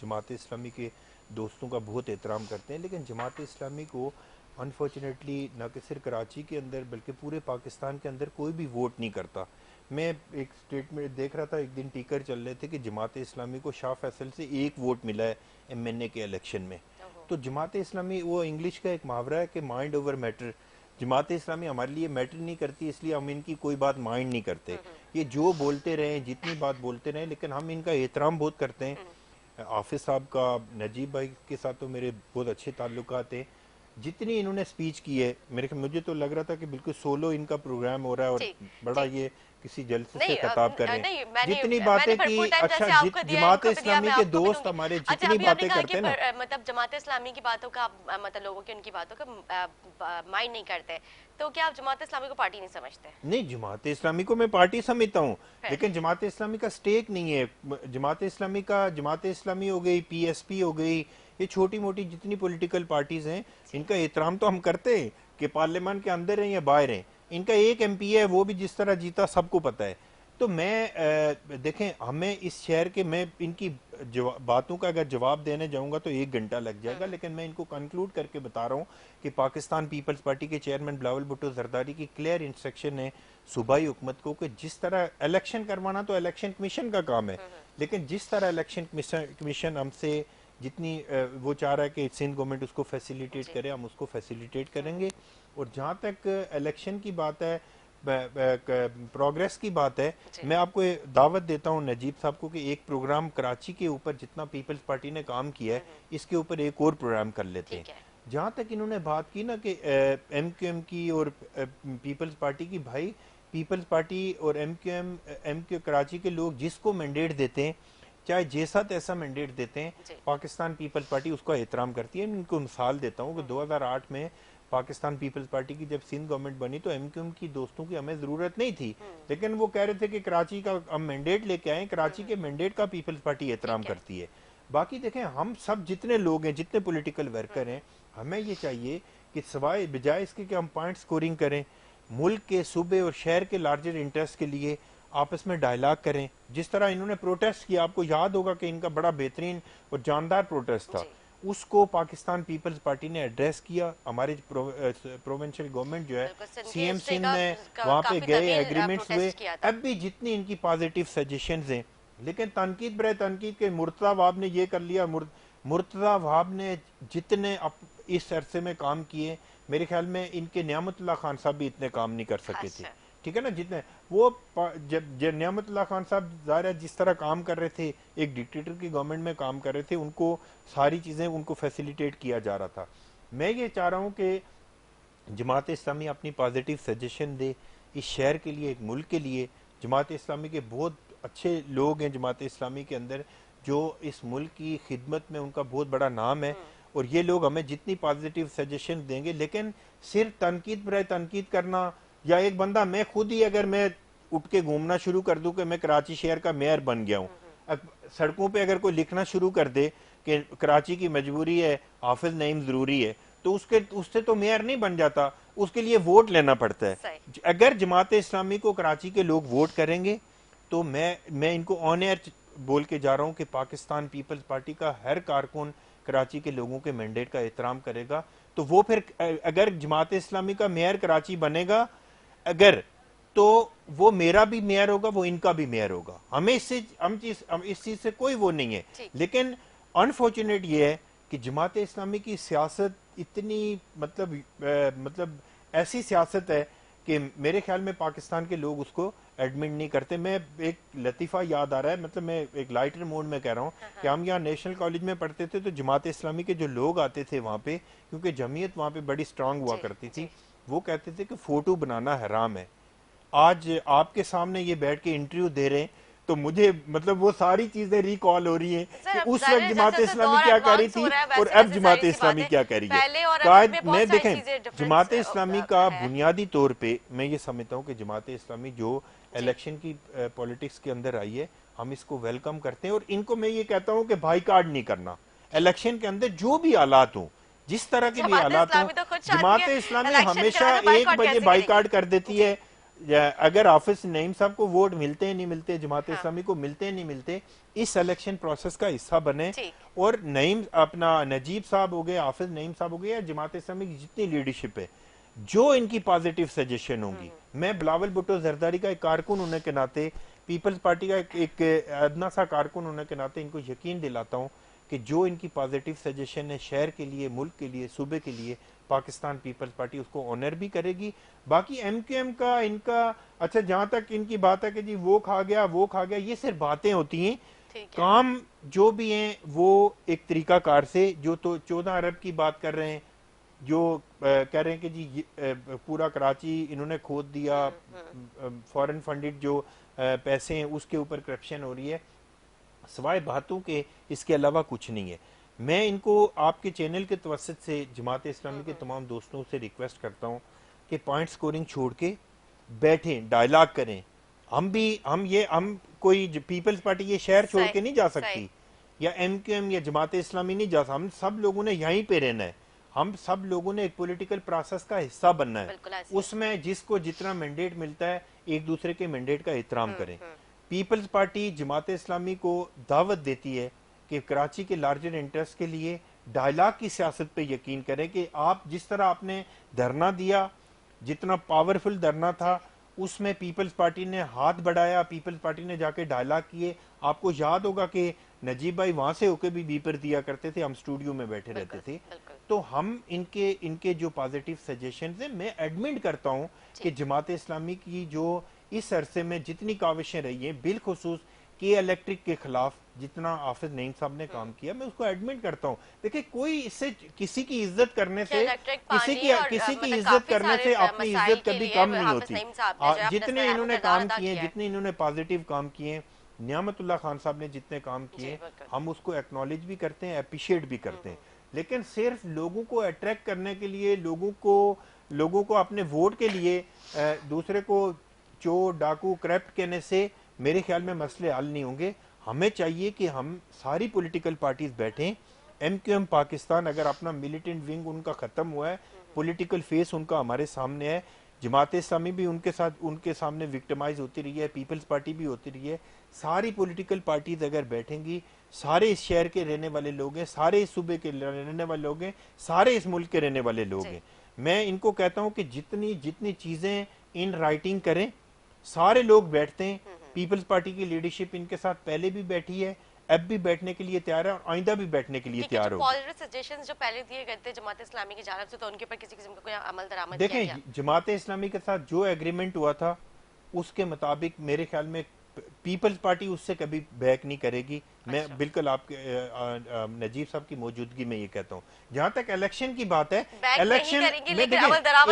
जमात इस्लामी के दोस्तों का बहुत एहतराम करते हैं। लेकिन जमात इस्लामी को अनफॉर्चुनेटली न कि सिर्फ कराची के अंदर बल्कि पूरे पाकिस्तान के अंदर कोई भी वोट नहीं करता। मैं एक स्टेटमेंट देख रहा था, एक दिन टीकर चल रहे थे कि जमात इस्लामी को शाह फैसल से 1 वोट मिला है एमएनए के इलेक्शन में। तो जमात इस्लामी, वो इंग्लिश का एक मुहावरा है कि mind over matter, Jamaat Islami हमारे लिए मैटर नहीं करती, इसलिए हम इनकी कोई बात माइंड नहीं करते। ये जो बोलते रहे, जितनी बात बोलते रहे, लेकिन हम इनका एहतराम बहुत करते हैं। हाफिज साहब का, नजीब भाई के साथ तो मेरे बहुत अच्छे ताल्लुकात हैं। जितनी इन्होंने स्पीच की है, मुझे तो लग रहा था कि बिल्कुल सोलो इनका प्रोग्राम हो रहा है और बड़ा ये किसी जलसे से खिताब कर रहे हैं। जितनी बातें की, अच्छा जमात इस्लामी के दोस्त हमारे जितनी बातें करते हैं ना, मतलब जमात इस्लामी की बातों का मतलब लोगों की उनकी बातों का माइंड नहीं करते, तो क्या आप जमात इस्लामी को पार्टी नहीं समझते? नहीं, जमात इस्लामी को मैं पार्टी समझता हूँ, लेकिन जमात इस्लामी का स्टेक नहीं है। जमात इस्लामी हो गई, पीएसपी हो गई, ये छोटी मोटी जितनी पॉलिटिकल पार्टीज हैं, इनका एहतराम तो हम करते हैं कि पार्लियामेंट के अंदर हैं या बाहर हैं। इनका एक एमपी है, वो भी जिस तरह जीता सबको पता है। तो मैं देखें, हमें इस शहर के, मैं इनकी बातों का अगर जवाब देने जाऊंगा तो 1 घंटा लग जाएगा, लेकिन मैं इनको कंक्लूड करके बता रहा हूं कि पाकिस्तान पीपल्स पार्टी के चेयरमैन बिलावल भुट्टो जरदारी की क्लियर इंस्ट्रक्शन है सूबाई हुकूमत को कि जिस तरह इलेक्शन करवाना तो इलेक्शन कमीशन का काम है, लेकिन जिस तरह इलेक्शन कमीशन हमसे जितनी वो चाह रहा है कि सिंध गवर्नमेंट उसको फैसिलिटेट करे, हम उसको फैसिलिटेट करेंगे। और जहाँ तक इलेक्शन की बात है, प्रोग्रेस की बात है, मैं आपको दावत देता हूँ नजीब साहब को कि एक प्रोग्राम कराची के ऊपर जितना पीपल्स पार्टी ने काम किया है, इसके ऊपर एक और प्रोग्राम कर लेते हैं। जहाँ तक इन्होंने बात की ना कि एमक्यूएम की और पीपल्स पार्टी की, भाई पीपल्स पार्टी और एमक्यू कराची के लोग जिसको मैंडेट देते हैं, चाहे जैसा तैसा मैंडेट देते हैं, पाकिस्तान पीपल्स पार्टी उसका एहतराम करती है। मैं इनको मिसाल देता हूँ कि 2008 में पाकिस्तान पीपल्स पार्टी की जब सिंध गवर्नमेंट बनी तो एमक्यूएम की दोस्तों की हमें जरूरत नहीं थी, लेकिन वो कह रहे थे कि कराची का हम मैंडेट लेके आए, कराची के मैंडेट का पीपल्स पार्टी एहतराम करती है। बाकी देखें, हम सब जितने लोग हैं, जितने पॉलिटिकल वर्कर हैं, हमें ये चाहिए कि सवाए बजाय इसके कि हम पॉइंट स्कोरिंग करें, मुल्क के, सूबे और शहर के लार्जर इंटरेस्ट के लिए आपस में डायलॉग करें। जिस तरह इन्होंने प्रोटेस्ट किया, आपको याद होगा कि इनका बड़ा बेहतरीन और जानदार प्रोटेस्ट था, उसको पाकिस्तान पीपल्स पार्टी ने एड्रेस किया। हमारे प्रोविंशियल गवर्नमेंट जो है, सीएम सिंध में वहाँ पे गए, एग्रीमेंट्स हुए। अब भी जितनी इनकी पॉजिटिव सजेशंस हैं, लेकिन तनकीद बर तनकीद के मुर्तजा वहाब ने ये कर लिया। मुर्तजा वहाब ने जितने इस अरसे में काम किए, मेरे ख्याल में इनके नियामतुल्लाह खान साहब भी इतने काम नहीं कर सके थे, ठीक है ना। जितने वो जब नियामतुल्लाह खान साहब ज़ाहिर जिस तरह काम कर रहे थे, एक डिक्टेटर की गवर्नमेंट में काम कर रहे थे, उनको सारी चीज़ें उनको फैसिलिटेट किया जा रहा था। मैं ये चाह रहा हूँ कि जमात इस्लामी अपनी पॉजिटिव सजेशन दे इस शहर के लिए, एक मुल्क के लिए। जमात इस्लामी के बहुत अच्छे लोग हैं जमात इस्लामी के अंदर, जो इस मुल्क की खिदमत में उनका बहुत बड़ा नाम है, और ये लोग हमें जितनी पॉजिटिव सजेशन देंगे, लेकिन सिर्फ तनकीद पर तनकीद करना, या एक बंदा मैं खुद ही अगर मैं उठ के घूमना शुरू कर दूं कि मैं कराची शहर का मेयर बन गया हूं, सड़कों पे अगर कोई लिखना शुरू कर दे कि कराची की मजबूरी है, हाफिज नईम जरूरी है, तो उससे तो मेयर नहीं बन जाता, उसके लिए वोट लेना पड़ता है। अगर जमात इस्लामी को कराची के लोग वोट करेंगे तो मैं इनको ऑन एयर बोल के जा रहा हूं कि पाकिस्तान पीपल्स पार्टी का हर कारकुन कराची के लोगों के मैंडेट का एहतराम करेगा। तो वो फिर अगर जमात इस्लामी का मेयर कराची बनेगा, अगर तो वो मेरा भी मेयर होगा, वो इनका भी मेयर होगा। हमें इस चीज से कोई वो नहीं है। लेकिन अनफॉर्चुनेट ये है कि जमात इस्लामी की सियासत इतनी मतलब ऐसी सियासत है कि मेरे ख्याल में पाकिस्तान के लोग उसको एडमिट नहीं करते। मैं एक लतीफ़ा याद आ रहा है, मतलब मैं एक लाइटर मोड में कह रहा हूँ कि हम यहाँ नेशनल कॉलेज में पढ़ते थे तो जमात इस्लामी के जो लोग आते थे वहाँ पे, क्योंकि जमीयत वहाँ पे बड़ी स्ट्रांग हुआ करती थी, वो कहते थे कि फोटो बनाना हराम है। आज आपके सामने ये बैठ के इंटरव्यू दे रहे हैं तो मुझे मतलब वो सारी चीजें रिकॉल हो रही हैं कि उस वक्त जमात इस्लामी क्या कर रही थी और अब जमात इस्लामी क्या कर रही है। कायद में देखें, जमात इस्लामी का बुनियादी तौर पे मैं ये समझता हूँ कि जमात इस्लामी जो इलेक्शन की पॉलिटिक्स के अंदर आई है, हम इसको वेलकम करते हैं। और इनको मैं ये कहता हूँ कि बाईकाट नहीं करना इलेक्शन के अंदर, जो भी हालात हो, जिस तरह के भी हालात हो। जमात इस्लामी हमेशा 1 बजे बाईकाट कर देती है। अगर हाफिज नईम साहब को वोट मिलते हैं नहीं मिलते, जमात इस्लामी को मिलते हैं नहीं मिलते, इस इलेक्शन प्रोसेस का हिस्सा बने। और नईम अपना नजीब साहब हो गए, हाफिज नईम साहब हो गए, या जमात इस्लामी की जितनी लीडरशिप है, जो इनकी पॉजिटिव सजेशन होंगी, मैं बिलावल भुट्टो जरदारी का एक कारकुन होने के नाते, पीपल्स पार्टी का एक अदना सा कारकुन होने के नाते इनको यकीन दिलाता हूँ कि जो इनकी पॉजिटिव सजेशन है शहर के लिए, मुल्क के लिए, सूबे के लिए, पाकिस्तान पीपल्स पार्टी उसको ऑनर भी करेगी। बाकी एमक्यूएम का इनका, अच्छा जहां तक इनकी बात है कि जी वो खा गया वो खा गया, ये सिर्फ बातें होती हैं। काम जो भी हैं वो एक तरीकाकार से, जो तो 14 अरब की बात कर रहे हैं, जो कह रहे हैं कि जी पूरा कराची इन्होंने खोद दिया, फॉरेन फंडेड जो पैसे हैं उसके ऊपर करप्शन हो रही है, सवाए बातों के इसके अलावा कुछ नहीं है। मैं इनको आपके चैनल के तवसत से जमात इस्लामी के तमाम दोस्तों से रिक्वेस्ट करता हूँ कि पॉइंट स्कोरिंग छोड़ के बैठें, डायलॉग करें। हम कोई पीपल्स पार्टी ये शहर छोड़ के नहीं जा सकती, या एमक्यूएम या जमात इस्लामी नहीं जा सकती। हम सब लोगों ने यहीं पे रहना है, हम सब लोगों ने एक पॉलिटिकल प्रोसेस का हिस्सा बनना है। उसमें जिसको जितना मैंडेट मिलता है एक दूसरे के मैंडेट का एहतराम करें। पीपल्स पार्टी जमात इस्लामी को दावत देती है कि कराची के लार्जर इंटरेस्ट के लिए डायलॉग की सियासत पे यकीन करें कि आप जिस तरह आपने धरना दिया, जितना पावरफुल धरना था, उसमें पीपल्स पार्टी ने हाथ बढ़ाया, पीपल्स पार्टी ने जाके डायलॉग किए। आपको याद होगा कि नजीब भाई वहां से होके भी बीपर दिया करते थे, हम स्टूडियो में बैठे रहते थे। तो हम इनके जो पॉजिटिव सजेशन है, मैं एडमिट करता हूं कि जमात इस्लामी की जो इस अरसे में जितनी काविशें रही हैं, बिलखुसूस के इलेक्ट्रिक के खिलाफ जितना हाफिज नईम साहब ने काम किया, मैं उसको एडमिट करता हूं। देखिए, कोई इससे किसी की इज्जत करने से किसी की इज्जत करने से अपनी इज्जत कभी कम नहीं होती। जितने इन्होंने काम किए, जितने इन्होंने पॉजिटिव काम किए, नियामतुल्लाह खान साहब ने जितने काम किए, हम उसको एक्नॉलेज भी करते हैं, अप्रिशिएट भी करते हैं। लेकिन सिर्फ लोगों को अट्रैक्ट करने के लिए, लोगों को अपने वोट के लिए दूसरे को चोर डाकू करप्ट कहने से मेरे ख्याल में मसले हल नहीं होंगे। हमें चाहिए कि हम सारी पॉलिटिकल पार्टीज बैठें। एमक्यूएम पाकिस्तान अगर अपना मिलिटेंट विंग उनका खत्म हुआ है, पॉलिटिकल फेस उनका हमारे सामने है, जमात इस्लामी भी उनके सामने विक्टिमाइज होती रही है, पीपल्स पार्टी भी होती रही है। सारी पॉलिटिकल पार्टीज अगर बैठेंगी, सारे इस शहर के रहने वाले लोग हैं, सारे इस सूबे के रहने वाले लोग हैं, सारे इस मुल्क के रहने वाले लोग हैं। मैं इनको कहता हूं कि जितनी चीजें इन राइटिंग करें, सारे लोग बैठते हैं। पीपल्स पार्टी की लीडरशिप इनके साथ पहले भी बैठी है, अब भी बैठने के लिए तैयार है और आइंदा भी बैठने के लिए तैयार होगी। पॉजिटिव सजेशंस जो पहले दिए गए थे जमात इस्लामी की जानिब से, तो उनके ऊपर किसी किस्म का कोई अमल दरामद किया गया? देखें, जमात इस्लामी के साथ जो एग्रीमेंट हुआ था उसके मुताबिक मेरे ख्याल में पीपल्स पार्टी उससे कभी बैक नहीं करेगी। मैं बिल्कुल आपके नजीब साहब की मौजूदगी में ये कहता हूँ। जहां तक इलेक्शन की बात है, इलेक्शन में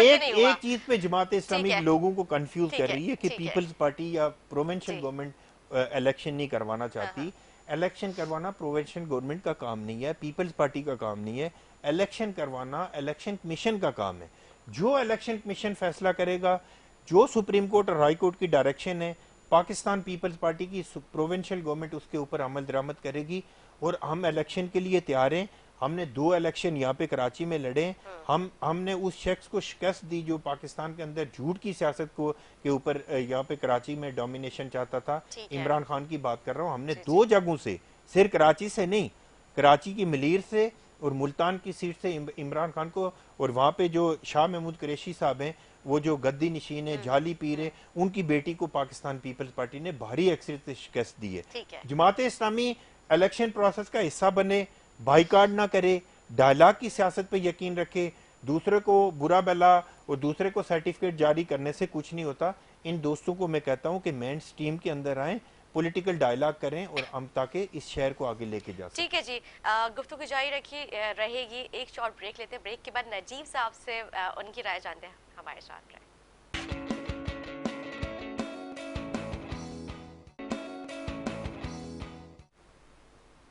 एक चीज पे जमात इस्लामी लोगों को कंफ्यूज कर रही है कि पीपल्स पार्टी या प्रोविंशियल गवर्नमेंट इलेक्शन नहीं करवाना चाहती। इलेक्शन करवाना प्रोविंशियल गवर्नमेंट का काम नहीं है, पीपल्स पार्टी का काम नहीं है। इलेक्शन करवाना इलेक्शन कमीशन का काम है। जो इलेक्शन कमीशन फैसला करेगा, जो सुप्रीम कोर्ट और हाई कोर्ट की डायरेक्शन है, पाकिस्तान पीपल्स पार्टी की प्रोविंशियल गवर्नमेंट उसके ऊपर अमल दरामद करेगी। और हम इलेक्शन के लिए तैयार हैं। हमने 2 इलेक्शन यहाँ पे कराची में लड़े। हमने उस शख्स को शिकस्त दी जो पाकिस्तान के अंदर झूठ की सियासत को के ऊपर यहाँ पे कराची में डोमिनेशन चाहता था। इमरान खान की बात कर रहा हूँ। हमने 2 जगहों से, सिर्फ कराची से नहीं, कराची की मलीर से और मुल्तान की सीट से इमरान खान को, और वहाँ पे जो शाह महमूद कुरैशी साहब हैं, वो जो गद्दी नशीन है, झाली पीर है, उनकी बेटी को पाकिस्तान पीपल्स पार्टी ने भारी अक्सरियत से शिकस्त दी है। जमात इस्लामी इलेक्शन प्रोसेस का हिस्सा बने, बाइकाट ना करे, डायलॉग की सियासत पे यकीन रखे, दूसरे को बुरा भला और दूसरे को सर्टिफिकेट जारी करने से कुछ नहीं होता। इन दोस्तों को मैं कहता हूं कि मेन स्ट्रीम के अंदर आएं, पॉलिटिकल डायलॉग करें और हम ताकि इस शहर को आगे लेके जा सकें। ठीक है जी, गुफ्तगू जारी रहेगी। एक शॉर्ट ब्रेक लेते हैं। ब्रेक के बाद नजीब साहब से उनकी राय जानते हैं। हमारे साथ रहे।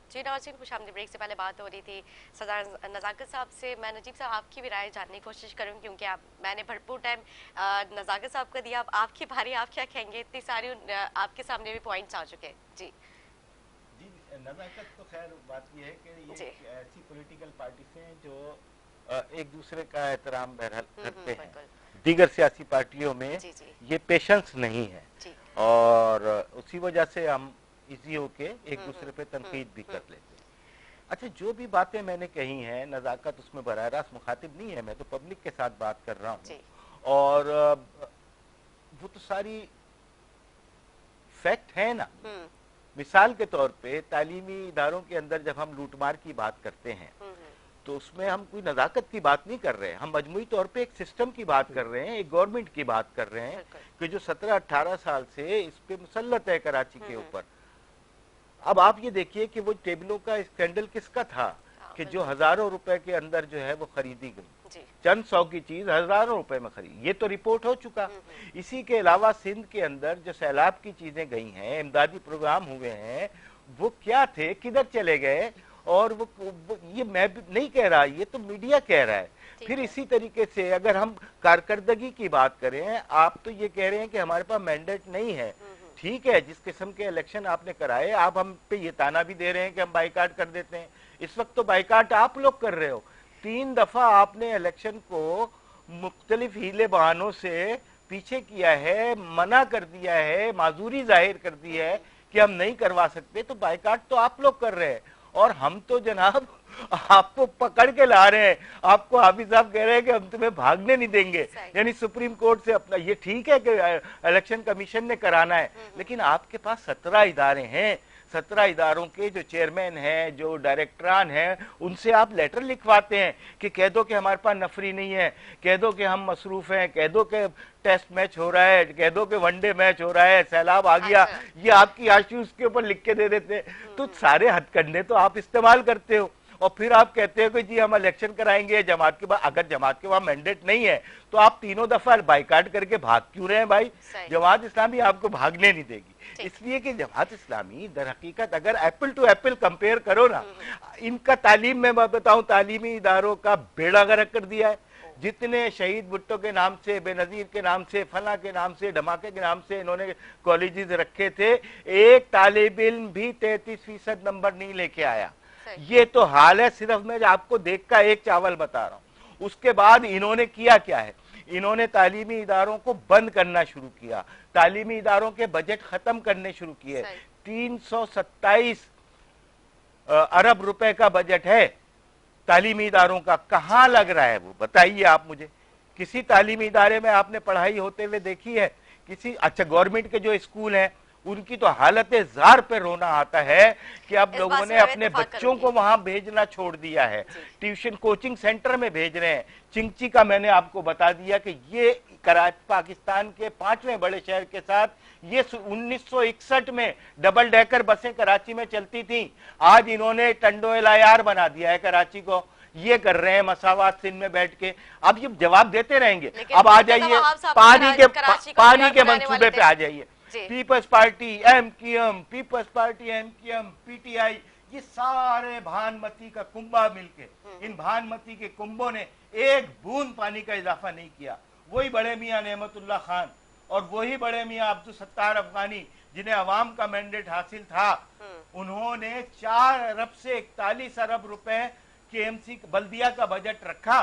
जी नाज़रीन, खुश आमदीद। ब्रेक से पहले बात हो रही थी सरदार नज़ाकत साहब से। मैं नजीब साहब आपकी भी राय जानने की कोशिश करूँ, क्योंकि मैंने भरपूर टाइम नज़ाकत साहब को दिया। अब आपकी बारी, आप क्या कहेंगे? इतनी सारी आपके सामने भी पॉइंट्स आ चुके हैं। जी नज़ाकत तो खैर बात यह है कि ये ऐसी पॉलिटिकल पार्टी से जो एक दूसरे का एहतराम बहरहाल करते हैं। दीगर सियासी पार्टियों में ये पेशेंस नहीं है, और उसी वजह से हम इजी होके एक दूसरे पे तनकीद भी कर लेते हैं। अच्छा, जो भी बातें मैंने कही हैं, नज़ाकत उसमें बराह रास्त मुखातिब नहीं है, मैं तो पब्लिक के साथ बात कर रहा हूँ, और वो तो सारी फैक्ट है ना। मिसाल के तौर पे तालीमी इदारों के अंदर जब हम लूटमार की बात करते हैं तो उसमें हम कोई नज़ाकत की बात नहीं कर रहे हैं, हम मजमूई तौर पे एक सिस्टम की बात कर रहे हैं, एक गवर्नमेंट की बात कर रहे हैं कि जो 17-18 साल से इस पे मुसल्लत है कराची के ऊपर। अब आप ये देखिए कि वो टेबलों का स्कैंडल किसका था कि जो हजारों रुपए के अंदर जो है वो खरीदी गई, चंद 100 की चीज हजारों रुपए में खरीदी। ये तो रिपोर्ट हो चुका। इसी के अलावा सिंध के अंदर जो सैलाब की चीजें गई हैं, इमदादी प्रोग्राम हुए हैं, वो क्या थे, किधर चले गए, और वो ये मैं भी नहीं कह रहा, ये तो मीडिया कह रहा है। फिर इसी तरीके से अगर हम कारकर्दगी की बात करें, आप तो ये कह रहे हैं कि हमारे पास मैंडेट नहीं है। ठीक है, जिस किस्म के इलेक्शन आपने कराए, आप हम पे ये ताना भी दे रहे हैं कि हम बाइकाट कर देते हैं। इस वक्त तो बाइकाट आप लोग कर रहे हो। 3 दफा आपने इलेक्शन को मुख्तलिफ हीले बहानों से पीछे किया है, मना कर दिया है, माजूरी जाहिर कर दी है कि हम नहीं करवा सकते। तो बाइकाट तो आप लोग कर रहे हैं, और हम तो जनाब आपको पकड़ के ला रहे हैं। आपको हाफिज साहब कह रहे हैं कि हम तुम्हें भागने नहीं देंगे, यानी सुप्रीम कोर्ट से अपना। ये ठीक है कि इलेक्शन कमीशन ने कराना है, लेकिन आपके पास 17 इदारे हैं। 17 इदारों के जो चेयरमैन हैं, जो डायरेक्टरान हैं, उनसे आप लेटर लिखवाते हैं कि कह दो कि हमारे पास नफरी नहीं है, कह दो कि हम मसरूफ हैं, कह दो कि टेस्ट मैच हो रहा है, कह दो कि वनडे मैच हो रहा है, सैलाब आ गया। ये आपकी आशी उसके ऊपर लिख के दे देते हैं। तो सारे हथकंडे तो आप इस्तेमाल करते हो, और फिर आप कहते हो कि जी हम इलेक्शन कराएंगे जमात के बाद। अगर जमात के वहां मैंडेट नहीं है तो आप 3 दफा बाइकाट करके भाग क्यों रहे हैं भाई? जमात इस्लामी आपको भागने नहीं देगी, इसलिए कि जमात इस्लामी दर हकीकत अगर एप्पल टू एप्पल कंपेयर करो ना, इनका तालीम में मैं बताऊं, तालीमी इदारों का बेड़ा गर्क कर दिया है। जितने शहीद भुट्टो के नाम से, बेनजीर के नाम से, फला के नाम से, धमाके के नाम से इन्होंने कॉलेजेस रखे थे, एक तालिब इल्म भी 33% नंबर नहीं लेके आया। ये तो हाल है। सिर्फ मैं आपको देख का एक चावल बता रहा हूं। उसके बाद इन्होंने किया क्या है, इन्होंने तालीमी इदारों को बंद करना शुरू किया, तालीमी इदारों के बजट खत्म करने शुरू किए। 327 अरब रुपए का बजट है तालीमी इदारों का। कहां लग रहा है वो, बताइए आप मुझे। किसी तालीमी इदारे में आपने पढ़ाई होते हुए देखी है? किसी अच्छा गवर्नमेंट के जो स्कूल हैं उनकी तो हालत जार पे रोना आता है कि अब लोगों ने अपने बच्चों को वहां भेजना छोड़ दिया है, ट्यूशन कोचिंग सेंटर में भेज रहे हैं। चिंची का मैंने आपको बता दिया कि ये कराची पाकिस्तान के 5वें बड़े शहर के साथ ये 1961 में डबल डेकर बसें कराची में चलती थी। आज इन्होंने टंडो एलायार बना दिया है कराची को। ये कर रहे हैं मसावात सिंध में बैठ के। अब ये जवाब देते रहेंगे। अब आ जाइए पानी के मंसूबे पे आ जाइए। जी। Peoples Party, MQM, Peoples Party, MQM, PTI, ये सारे भानमती का कुंभा मिलके, इन भानमती के कुंभों ने एक बूंद पानी का इजाफा नहीं किया। वही बड़े मियां नेमतुल्ला खान और वही बड़े मियां अब्दुल सत्तार अफगानी, जिन्हें अवाम का मैंडेट हासिल था, उन्होंने 4 अरब से 41 अरब रुपए केएमसी बल्दिया का बजट रखा।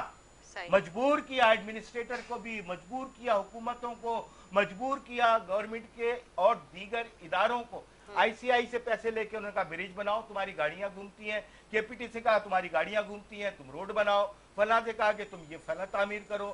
मजबूर किया एडमिनिस्ट्रेटर को भी, मजबूर किया हुकूमतों को, मजबूर किया गवर्नमेंट के और दीगर इदारों को। आईसीआई से पैसे लेके उन्होंने कहा ब्रिज बनाओ, तुम्हारी गाड़ियां घूमती हैं। केपीटी से कहा तुम्हारी गाड़ियां घूमती हैं, तुम रोड बनाओ। फला से कहा कि तुम ये फला तामीर करो।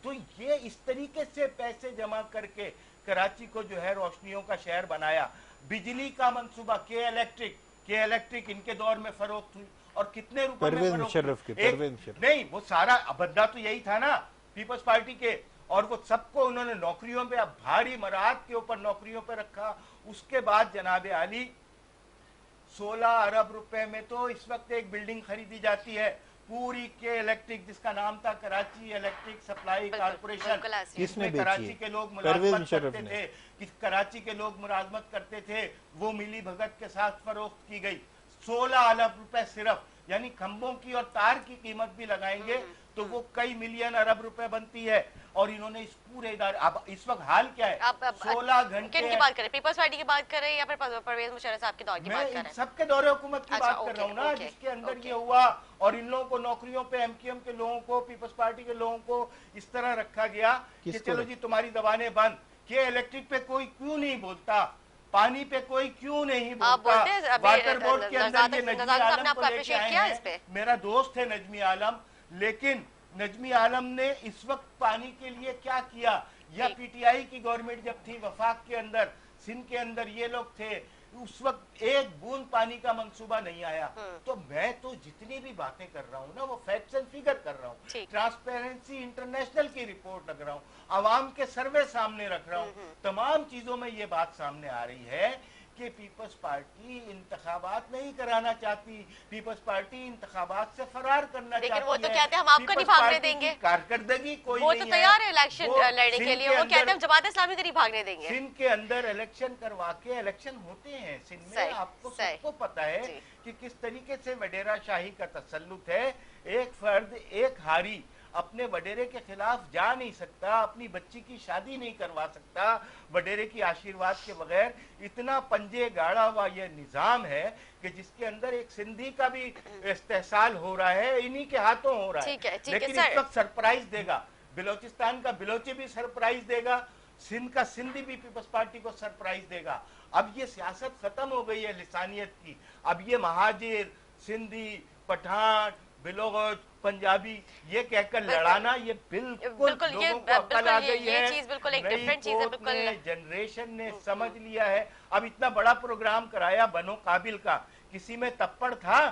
तो ये इस तरीके से पैसे जमा करके कराची को जो है रोशनियों का शहर बनाया। बिजली का मंसूबा के इलेक्ट्रिक इनके दौर में फरोख्त हुई और कितने रुपए में फरोख्त हुई? नहीं, वो सारा बद्दा तो यही था ना पीपल्स पार्टी के, और वो सबको उन्होंने नौकरियों पे, अब भारी मराहत के ऊपर नौकरियों पे रखा। उसके बाद जनाबे आली 16 अरब रुपए में तो इस वक्त एक बिल्डिंग खरीदी जाती है पूरी के इलेक्ट्रिक, जिसका नाम था कराची इलेक्ट्रिक सप्लाई कारपोरेशन। इसमें कराची के लोग मुलाजमत करते थे, कराची के लोग मुलाजमत करते थे, वो मिली भगत के साथ फरोख्त की गई। 16 अरब रुपए सिर्फ, यानी खंभों की और तार की कीमत भी लगाएंगे तो वो कई मिलियन अरब रुपए बनती है। और इन्होंने इस पूरे इदारे, अब इस वक्त हाल क्या है, 16 घंटे किन की बात करें, पीपल्स पार्टी की बात कर रहे हैं या फिर परवेज मुशर्रफ साहब के दौर की बात कर रहे हैं? सबके दौरे हुकूमत की बात कर रहा हूँ ना, जिसके अंदर ये हुआ और इन लोगों को नौकरियों पे, एमक्यूएम के लोगों को, पीपल्स पार्टी के लोगों को इस तरह रखा गया कि चलो जी तुम्हारी दबानें बंद। के इलेक्ट्रिक पे कोई क्यों नहीं बोलता, पानी पे कोई क्यों नहीं बोलता, वाटर बोर्ड के अंदर ये नजमी आलम को लेके आए हैं। मेरा दोस्त है नजमी आलम, लेकिन नजमी आलम ने इस वक्त पानी के लिए क्या किया? या पीटीआई की गवर्नमेंट जब थी वफाक के अंदर, सिंध के अंदर ये लोग थे, उस वक्त एक बूंद पानी का मंसूबा नहीं आया। तो मैं तो जितनी भी बातें कर रहा हूँ ना, वो फैक्ट्स एंड फिगर कर रहा हूँ, ट्रांसपेरेंसी इंटरनेशनल की रिपोर्ट रख रहा हूँ, आवाम के सर्वे सामने रख रहा हूँ। तमाम चीजों में ये बात सामने आ रही है कि पीपल्स पार्टी इंतखाबात नहीं कराना चाहती, पीपल्स पार्टी इंतखाबात से फरार करना चाहती है। लेकिन वो तो कहते हैं हम आपको नहीं भागने देंगे, कारकर्दगी कोई वो तो तैयार है इलेक्शन लड़ने के लिए। वो कहते हैं हम जमात इस्लामी को नहीं भागने देंगे। सिंध के अंदर इलेक्शन करवा के, इलेक्शन होते हैं सिंध में, आपको सबको पता है कि किस तरीके से वडेरा शाही का तसल्लुत है। एक फर्द, एक हारी अपने वडेरे के खिलाफ जा नहीं सकता, अपनी बच्ची की शादी नहीं करवा सकता वडेरे की आशीर्वाद के बगैर। इतना पंजे गाड़ा हुआ यह निजाम है कि जिसके अंदर एक सिंधी का भी इस्तेहसाल हो रहा है, इन्हीं के हाथों हो रहा है। लेकिन इस वक्त सरप्राइज देगा, बिलोचिस्तान का बिलोची भी सरप्राइज देगा, सिंध का सिंधी भी पीपल्स पार्टी को सरप्राइज देगा। अब ये सियासत खत्म हो गई है लिसानियत की। अब ये महाजिर, सिंधी, पठान, बिलोच, पंजाबी ये कहकर लड़ाना, ये बिल्कुल लोगों को अकल आ गई है। नई जनरेशन ने समझ लिया है। अब इतना बड़ा प्रोग्राम कराया बनो काबिल का, किसी में तप्पड़ था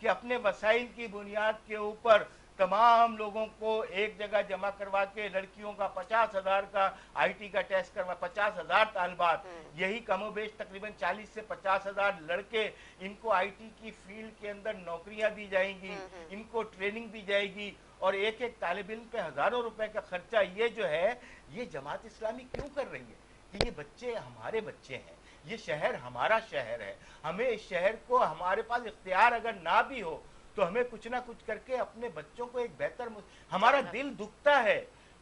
कि अपने वसाइल की बुनियाद के ऊपर तमाम लोगों को एक जगह जमा करवा के लड़कियों का 50,000 का आईटी का टेस्ट करवा, 50,000 तालिबात, यही कमोबेश तकरीबन 40 से 50,000 लड़के, इनको आईटी की फील्ड के अंदर नौकरियां दी जाएंगी, इनको ट्रेनिंग दी जाएगी और एक एक तालिब इल्म पे हजारों रुपए का खर्चा। ये जो है ये जमात इस्लामी क्यों कर रही है कि ये बच्चे हमारे बच्चे हैं, ये शहर हमारा शहर है, हमें इस शहर को, हमारे पास इख्तियार अगर ना भी हो तो हमें कुछ ना कुछ करके अपने बच्चों को एक बेहतर, हमारा दिल दुखता है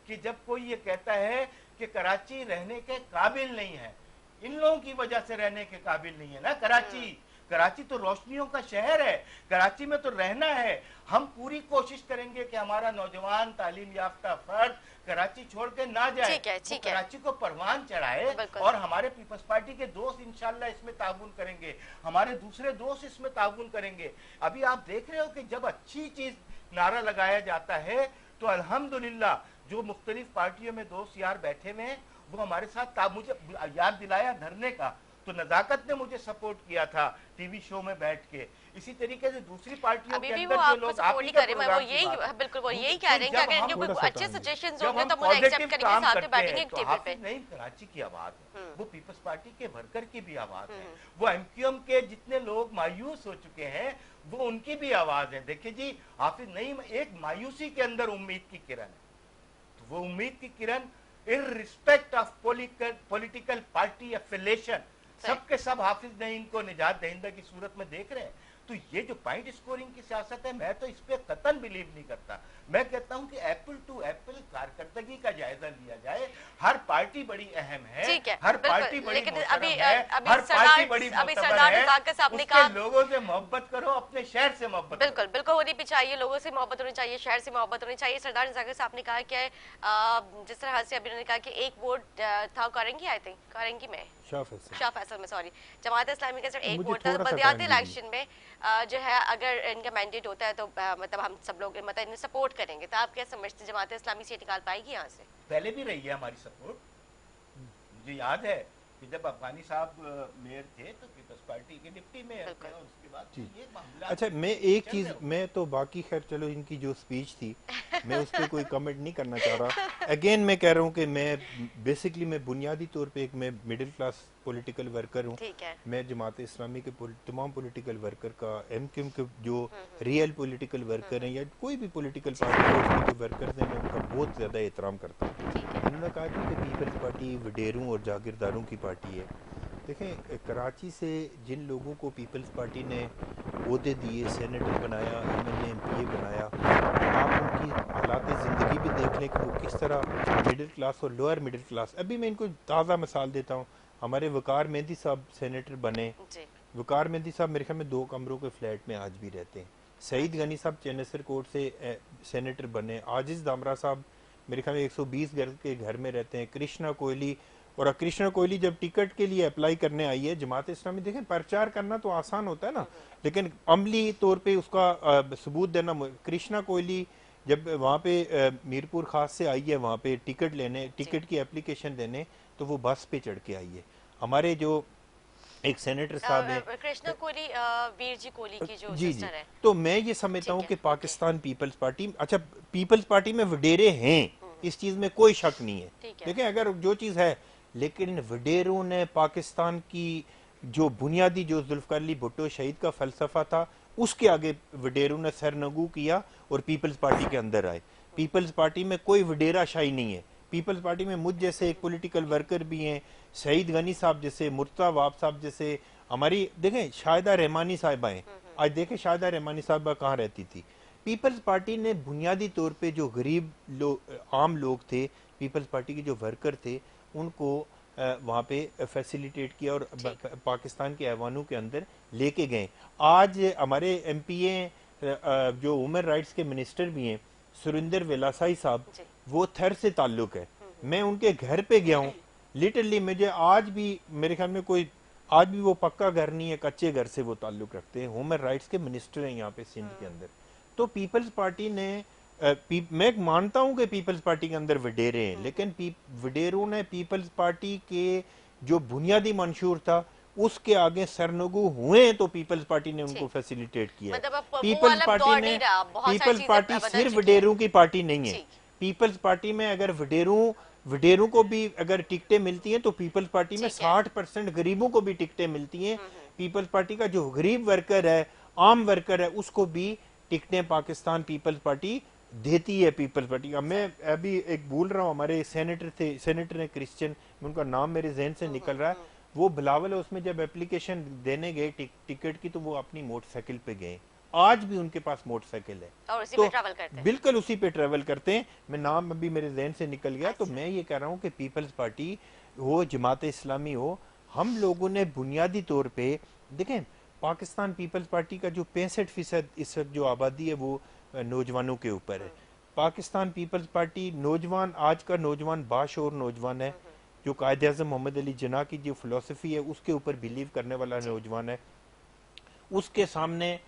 कि जब कोई ये कहता है कि कराची रहने के काबिल नहीं है। इन लोगों की वजह से रहने के काबिल नहीं है ना कराची। कराची तो रोशनियों का शहर है, कराची में तो रहना है। हम पूरी कोशिश करेंगे कि हमारा नौजवान तालीम याफ्ता फर्द कराची छोड़ के ना जाए, वो कराची को परवान चढ़ाए। और हमारे पीपल्स पार्टी के दोस्त इंशाल्लाह इसमें ताउन करेंगे, हमारे दूसरे दोस्त इसमें ताउन करेंगे। अभी आप देख रहे हो कि जब अच्छी चीज नारा लगाया जाता है तो अल्हम्दुलिल्लाह जो मुख्तलिफ पार्टियों में दोस्त यार बैठे हुए हैं वो हमारे साथ, मुझे याद दिलाया धरने का, तो नजाकत ने मुझे सपोर्ट किया था टीवी शो में बैठ के। इसी तरीके से दूसरी पार्टियों के अंदर जो लोग आप ही कर रहे हैं, वो यही बिल्कुल वो यही कह रहे हैं कि अगर इनके कोई अच्छे सजेशंस होंगे तो मुझे एक्सेप्ट करेंगे, साथ में बैठेंगे टेबल पे। नहीं, कराची की आवाज है, वो पीपल्स पार्टी के वर्कर की भी आवाज है, वो एमक्यूएम के जितने लोग मायूस हो चुके हैं वो उनकी भी आवाज है। देखिए जी, हाफिज नईम, एक मायूसी के अंदर उम्मीद की किरण है, तो वो उम्मीद की किरण इररिस्पेक्ट ऑफ पॉलिटिकल पार्टी एफिलिएशन, सबके सब हाफिज नईम को निजात दहिंदा की सूरत में देख रहे हैं। तो ये जो पॉइंट स्कोरिंग की सियासत है, मैं तो इस पे कतन बिलीव नहीं करता। मैं कहता हूं कि एप्पल टू एप्पल कारकर्दगी का जायजा लिया जाए। हर पार्टी बड़ी अहम है, हर पार्टी बड़ी मोहतरम है, हर पार्टी बड़ी मोहतबर है। उसके लोगों से मोहब्बत करो, अपने शहर से मोहब्बत। बिल्कुल बिल्कुल होनी भी चाहिए, लोगों से मोहब्बत होनी चाहिए, शहर से मोहब्बत होनी चाहिए। सरदार निज़ार साहब ने कहा कि जिस तरह से अभी उन्होंने कहा कि एक वोट था करेंगी, आई थिंक करेंगी में शाह फैसल में, सॉरी, जमात इस्लामी का सिर्फ एक वोट था। बलदियाती इलेक्शन में जो है अगर इनका मैंडेट होता है तो मतलब हम सब लोग मतलब इन्हें सपोर्ट करेंगे। तो आप क्या समझते, जमात इस्लामी सीट निकाल पाएगी यहाँ से? पहले भी रही है हमारी सपोर्ट। मुझे याद है कि जब अफगानी साहब मेयर थे तो पीपल्स पार्टी के डिप्टी मेयर थे, और उसके बाद ये मामला। अच्छा, मैं एक चीज, मैं तो बाकी खैर चलो इनकी जो स्पीच थी मैं उस पर कोई कमेंट नहीं करना चाह रहा। अगेन मैं कह रहा हूँ कि मैं बेसिकली मैं बुनियादी तौर पे एक मैं मिडिल क्लास पॉलिटिकल वर्कर हूँ। मैं जमात इस्लामी के तमाम पॉलिटिकल वर्कर का, एमक्यूएम के जो रियल पॉलिटिकल वर्कर हैं या कोई भी पॉलिटिकल पार्टी के वर्कर्स हैं, मैं उनका बहुत ज़्यादा एहतराम करता हूँ। उन्होंने कहा कि पीपल्स पार्टी वडेरों और जागीरदारों की पार्टी है। देखें, कराची से जिन लोगों को पीपल्स पार्टी ने ओहदे दिए, सेनेटर बनाया, MNA MPA बनाया, आप उनकी हालात ज़िंदगी भी देख लें कि वो किस तरह मिडिल क्लास और लोअर मिडिल क्लास। अभी मैं इनको ताज़ा मिसाल देता हूँ। हमारे वकार मेहंदी साहब सेनेटर बने। वकार मेहंदी साहब मेरे ख्याल में 2 कमरों के फ्लैट में आज भी रहते हैं। सईद गनी साहब चेनेसर कोर्ट से सेनेटर बने। आजिज़ दामरा साहब मेरे ख्याल में 120 घर के घर में रहते हैं। कृष्णा कोहली, और कृष्णा कोहली जब टिकट के लिए अप्लाई करने आई है जमात इस्लामी, देखें प्रचार करना तो आसान होता है ना, लेकिन अमली तौर पे उसका सबूत देना। कृष्णा कोहली जब वहाँ पे मीरपुर खास से आई है वहाँ पे टिकट लेने, टिकट की एप्लीकेशन देने, तो वो बस पे चढ़ के आई है। हमारे जो एक सेनेटर साहब है कृष्णा कोहली, वीर जी कोहली की जो जी सिस्टर है। तो मैं ये समझता हूँ कि पाकिस्तान पीपल्स पार्टी, अच्छा पीपल्स पार्टी में वडेरे हैं, इस चीज में कोई शक नहीं है। देखिए अगर जो चीज है, लेकिन वडेरों ने पाकिस्तान की जो बुनियादी जो जुल्फकार अली भुट्टो शहीद का फलसफा था, उसके आगे वडेरों ने सरनगू किया और पीपल्स पार्टी के अंदर आए। पीपल्स पार्टी में कोई वडेरा शाही नहीं है। पीपल्स पार्टी में मुझ जैसे एक पॉलिटिकल वर्कर भी हैं, सईद गनी साहब जैसे, मुर्तज़ा वाब साहब जैसे, हमारी देखें शाहिदा रहमानी साहिबा हैं। आज देखें शाहिदा रहमानी साहिबा कहाँ रहती थी। पीपल्स पार्टी ने बुनियादी तौर पे जो गरीब आम लोग थे, पीपल्स पार्टी के जो वर्कर थे, उनको वहाँ पे फैसिलिटेट किया और पाकिस्तान के ऐवानों के अंदर लेके गए। आज हमारे MPA जो ह्यूमन राइट्स के मिनिस्टर भी हैं, सुरिंदर वेलासाई साहब, वो थर से ताल्लुक है। मैं उनके घर पे गया हूँ, लिटरली मुझे आज भी मेरे ख्याल में कोई आज भी वो पक्का घर नहीं है, कच्चे घर से वो ताल्लुक रखते हैं। ह्यूमन राइट्स के मिनिस्टर हैं यहाँ पे सिंध के अंदर। तो पीपल्स पार्टी ने मैं मानता हूं कि पीपल्स पार्टी के अंदर वडेरे हैं, लेकिन वडेरों ने पीपल्स पार्टी के जो बुनियादी मंशूर था उसके आगे सरनगू हुए, तो पीपल्स पार्टी ने उनको फैसिलिटेट किया। पीपल्स पार्टी सिर्फ वडेरों की पार्टी नहीं है। पीपल्स पार्टी में अगर वडेरों को भी अगर टिकटें मिलती हैं तो पीपल्स पार्टी में 60% गरीबों को भी टिकटें मिलती हैं। पीपल्स पार्टी का जो गरीब वर्कर है, आम वर्कर है, उसको भी टिकटें पाकिस्तान पीपल्स पार्टी देती है। पीपल्स पार्टी का मैं अभी एक भूल रहा हूँ, हमारे सेनेटर थे, सेनेटर है क्रिश्चियन, उनका नाम मेरे जहन से निकल रहा है, वो बिलावल है, उसमें जब एप्लीकेशन देने गए टिकट की तो वो अपनी मोटरसाइकिल पे गए। आज भी उनके पास मोटरसाइकिल है और उसी तो पे ट्रैवल करते हैं। बिल्कुल उसी पे ट्रैवल करते हैं। मैं नाम अभी मेरे जहन से निकल गया। तो मैं ये कह रहा हूँ कि पीपल्स पार्टी हो, जमात इस्लामी हो, हम लोगों ने बुनियादी तौर पे देखें, पाकिस्तान पीपल्स पार्टी का जो 65% इस वक्त जो आबादी है वो नौजवानों के ऊपर है। पाकिस्तान पीपल्स पार्टी नौजवान, आज का नौजवान बाशऊर नौजवान है, जो कायद आज़म मोहम्मद अली जिन्ना की जो फिलॉसफी है उसके ऊपर बिलीव करने वाला नौजवान है। उसके सामने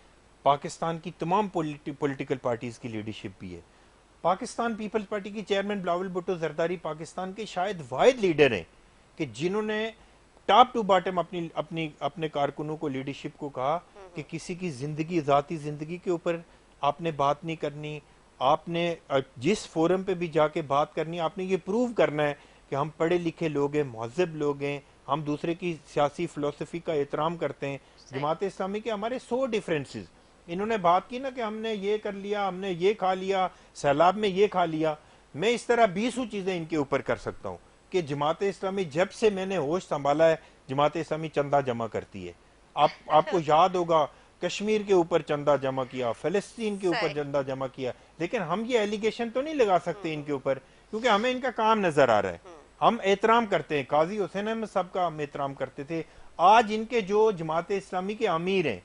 पाकिस्तान की तमाम पॉलिटिकल पार्टीज की लीडरशिप भी है। पाकिस्तान पीपल्स पार्टी की चेयरमैन बिलावल भुट्टो जरदारी पाकिस्तान के शायद वाहिद लीडर हैं कि जिन्होंने टॉप टू बॉटम अपने कारकुनों को, लीडरशिप को कहा कि किसी की जिंदगी, जाती जिंदगी के ऊपर आपने बात नहीं करनी। आपने जिस फोरम पे भी जाके बात करनी, आपने ये प्रूव करना है कि हम पढ़े लिखे लोग हैं, महज़ब लोग हैं, हम दूसरे की सियासी फिलोसफी का एहतराम करते हैं। जमात इस्लामी के हमारे 100 डिफरेंसेस, इन्होंने बात की ना कि हमने ये कर लिया, हमने ये खा लिया, सैलाब में ये खा लिया। मैं इस तरह 20 चीजें इनके ऊपर कर सकता हूँ कि जमात इस्लामी जब से मैंने होश संभाला है, जमात इस्लामी चंदा जमा करती है। आपको याद होगा कश्मीर के ऊपर चंदा जमा किया, फिलिस्तीन के ऊपर सही। चंदा जमा किया, लेकिन हम ये एलिगेशन तो नहीं लगा सकते इनके ऊपर, क्योंकि हमें इनका काम नजर आ रहा है। हम एहतराम करते हैं, काजी हुसैन अहमद साहब का हम एहतराम करते थे। आज इनके जो जमात इस्लामी के अमीर हैं,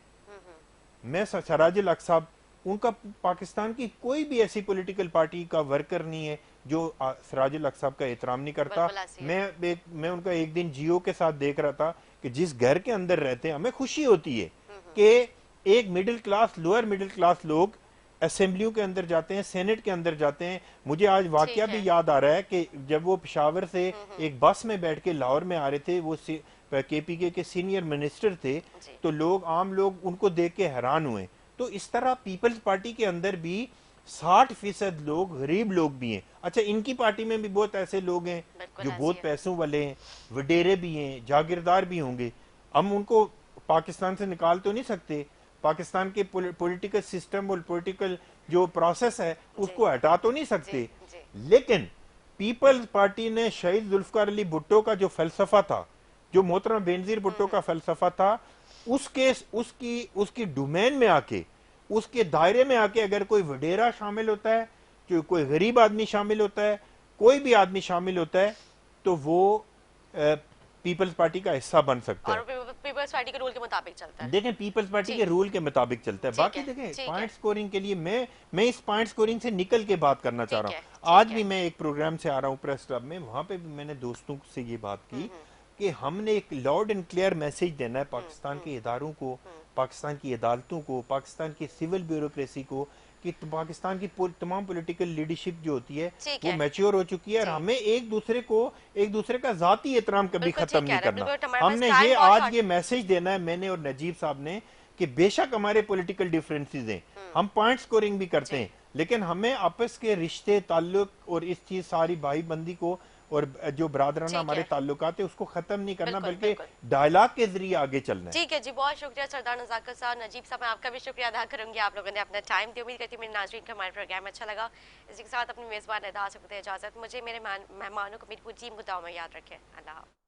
मैं सराजुल हक साहब, उनका पाकिस्तान की कोई भी ऐसी पॉलिटिकल पार्टी का वर्कर नहीं है जो सराजुल हक साहब का एहतराम नहीं करता। बिल्कुल ऐसी है। मैं उनका एक दिन जियो के साथ देख रहा था कि जिस घर के अंदर रहते हैं, हमें खुशी होती है कि एक middle class, lower middle class लोग असेंबलियों के अंदर जाते हैं, सेनेट के अंदर जाते हैं। मुझे आज वाकया ठीक है। भी याद आ रहा है कि जब वो पेशावर से एक बस में बैठ के लाहौर में आ रहे थे, वो केपीके के सीनियर मिनिस्टर थे, जी। तो लोग, आम लोग उनको देख के हैरान हुए। तो इस तरह पीपल्स पार्टी के अंदर भी 60% लोग गरीब लोग भी हैं। अच्छा, इनकी पार्टी में भी बहुत ऐसे लोग हैं बिल्कुल जो ऐसी बहुत है। पैसों वाले हैं, वडेरे भी हैं, जागीरदार भी होंगे। हम उनको पाकिस्तान से निकाल तो नहीं सकते, पाकिस्तान के पॉलिटिकल सिस्टम और पॉलिटिकल जो प्रोसेस है उसको हटा तो नहीं सकते। जी। लेकिन पीपल्स पार्टी ने शहीद जुल्फकार अली भुट्टो का जो फलसफा था, जो मोहतरम बेनजीर भुट्टो का फलसफा था, उसके उसकी डोमेन में आके, उसके दायरे में आके अगर कोई वडेरा शामिल होता है, जो कोई गरीब आदमी शामिल होता है, कोई भी आदमी शामिल होता है, तो वो पीपल्स पार्टी का हिस्सा बन सकता और है। पीपल्स पार्टी के रूल के मुताबिक चलता है। देखें, पीपल्स पार्टी जी। के रूल के मुताबिक चलता है। ठीक बाकी है, देखें, ठीक पॉइंट है। स्कोरिंग के लिए मैं इस पॉइंट स्कोरिंग से निकल के बात करना चाह ठीक रहा है, हूँ। आज ठीक भी है। मैं एक प्रोग्राम से आ रहा हूँ प्रेस क्लब में, वहां पे भी मैंने दोस्तों से ये बात की कि हमने एक लाउड एंड क्लियर मैसेज देना है पाकिस्तान के इदारों को, पाकिस्तान की अदालतों को, पाकिस्तान की सिविल ब्यूरोक्रेसी को, कि पाकिस्तान की तमाम पॉलिटिकल लीडरशिप जो होती है ठीक वो है। मैच्योर हो चुकी है, और जी। हमें एक दूसरे का जाती एहतराम कभी बिल्कुल खत्म ठीक कह नहीं रहे हैं, करना। बिल्कुल हमारे पास हमने ये टाइम बहुत आज शॉर्ट। ये मैसेज देना है, मैंने और नजीब साहब ने, कि बेशक हमारे पॉलिटिकल डिफरेंसेस हैं, हम पॉइंट स्कोरिंग भी करते जी। हैं, लेकिन हमें आपस के रिश्ते, ताल्लुक और इस चीज सारी भाई बंदी को और जो बरादराना ठीक हमारे है। ताल्लुकात है उसको खत्म नहीं करना, बिल्कुल, बल्कि बिल्कुल। डायलॉग के जरिए आगे चलना है। ठीक है जी, बहुत शुक्रिया सरदार नज़ाकत साहब, नजीब साहब, मैं आपका भी शुक्रिया अदा करूंगी, आप लोगों ने अपना टाइम दिया। उम्मीद करती हूँ मेरे नाज़रीन को हमारा प्रोग्राम अच्छा लगा। इसी के साथ अपनी मेज़बान अदा से इजाज़त, मुझे मेरे मेहमानों को मेरी पूरी टीम को दुआ में याद रखें। अल्लाह हाफ़िज़।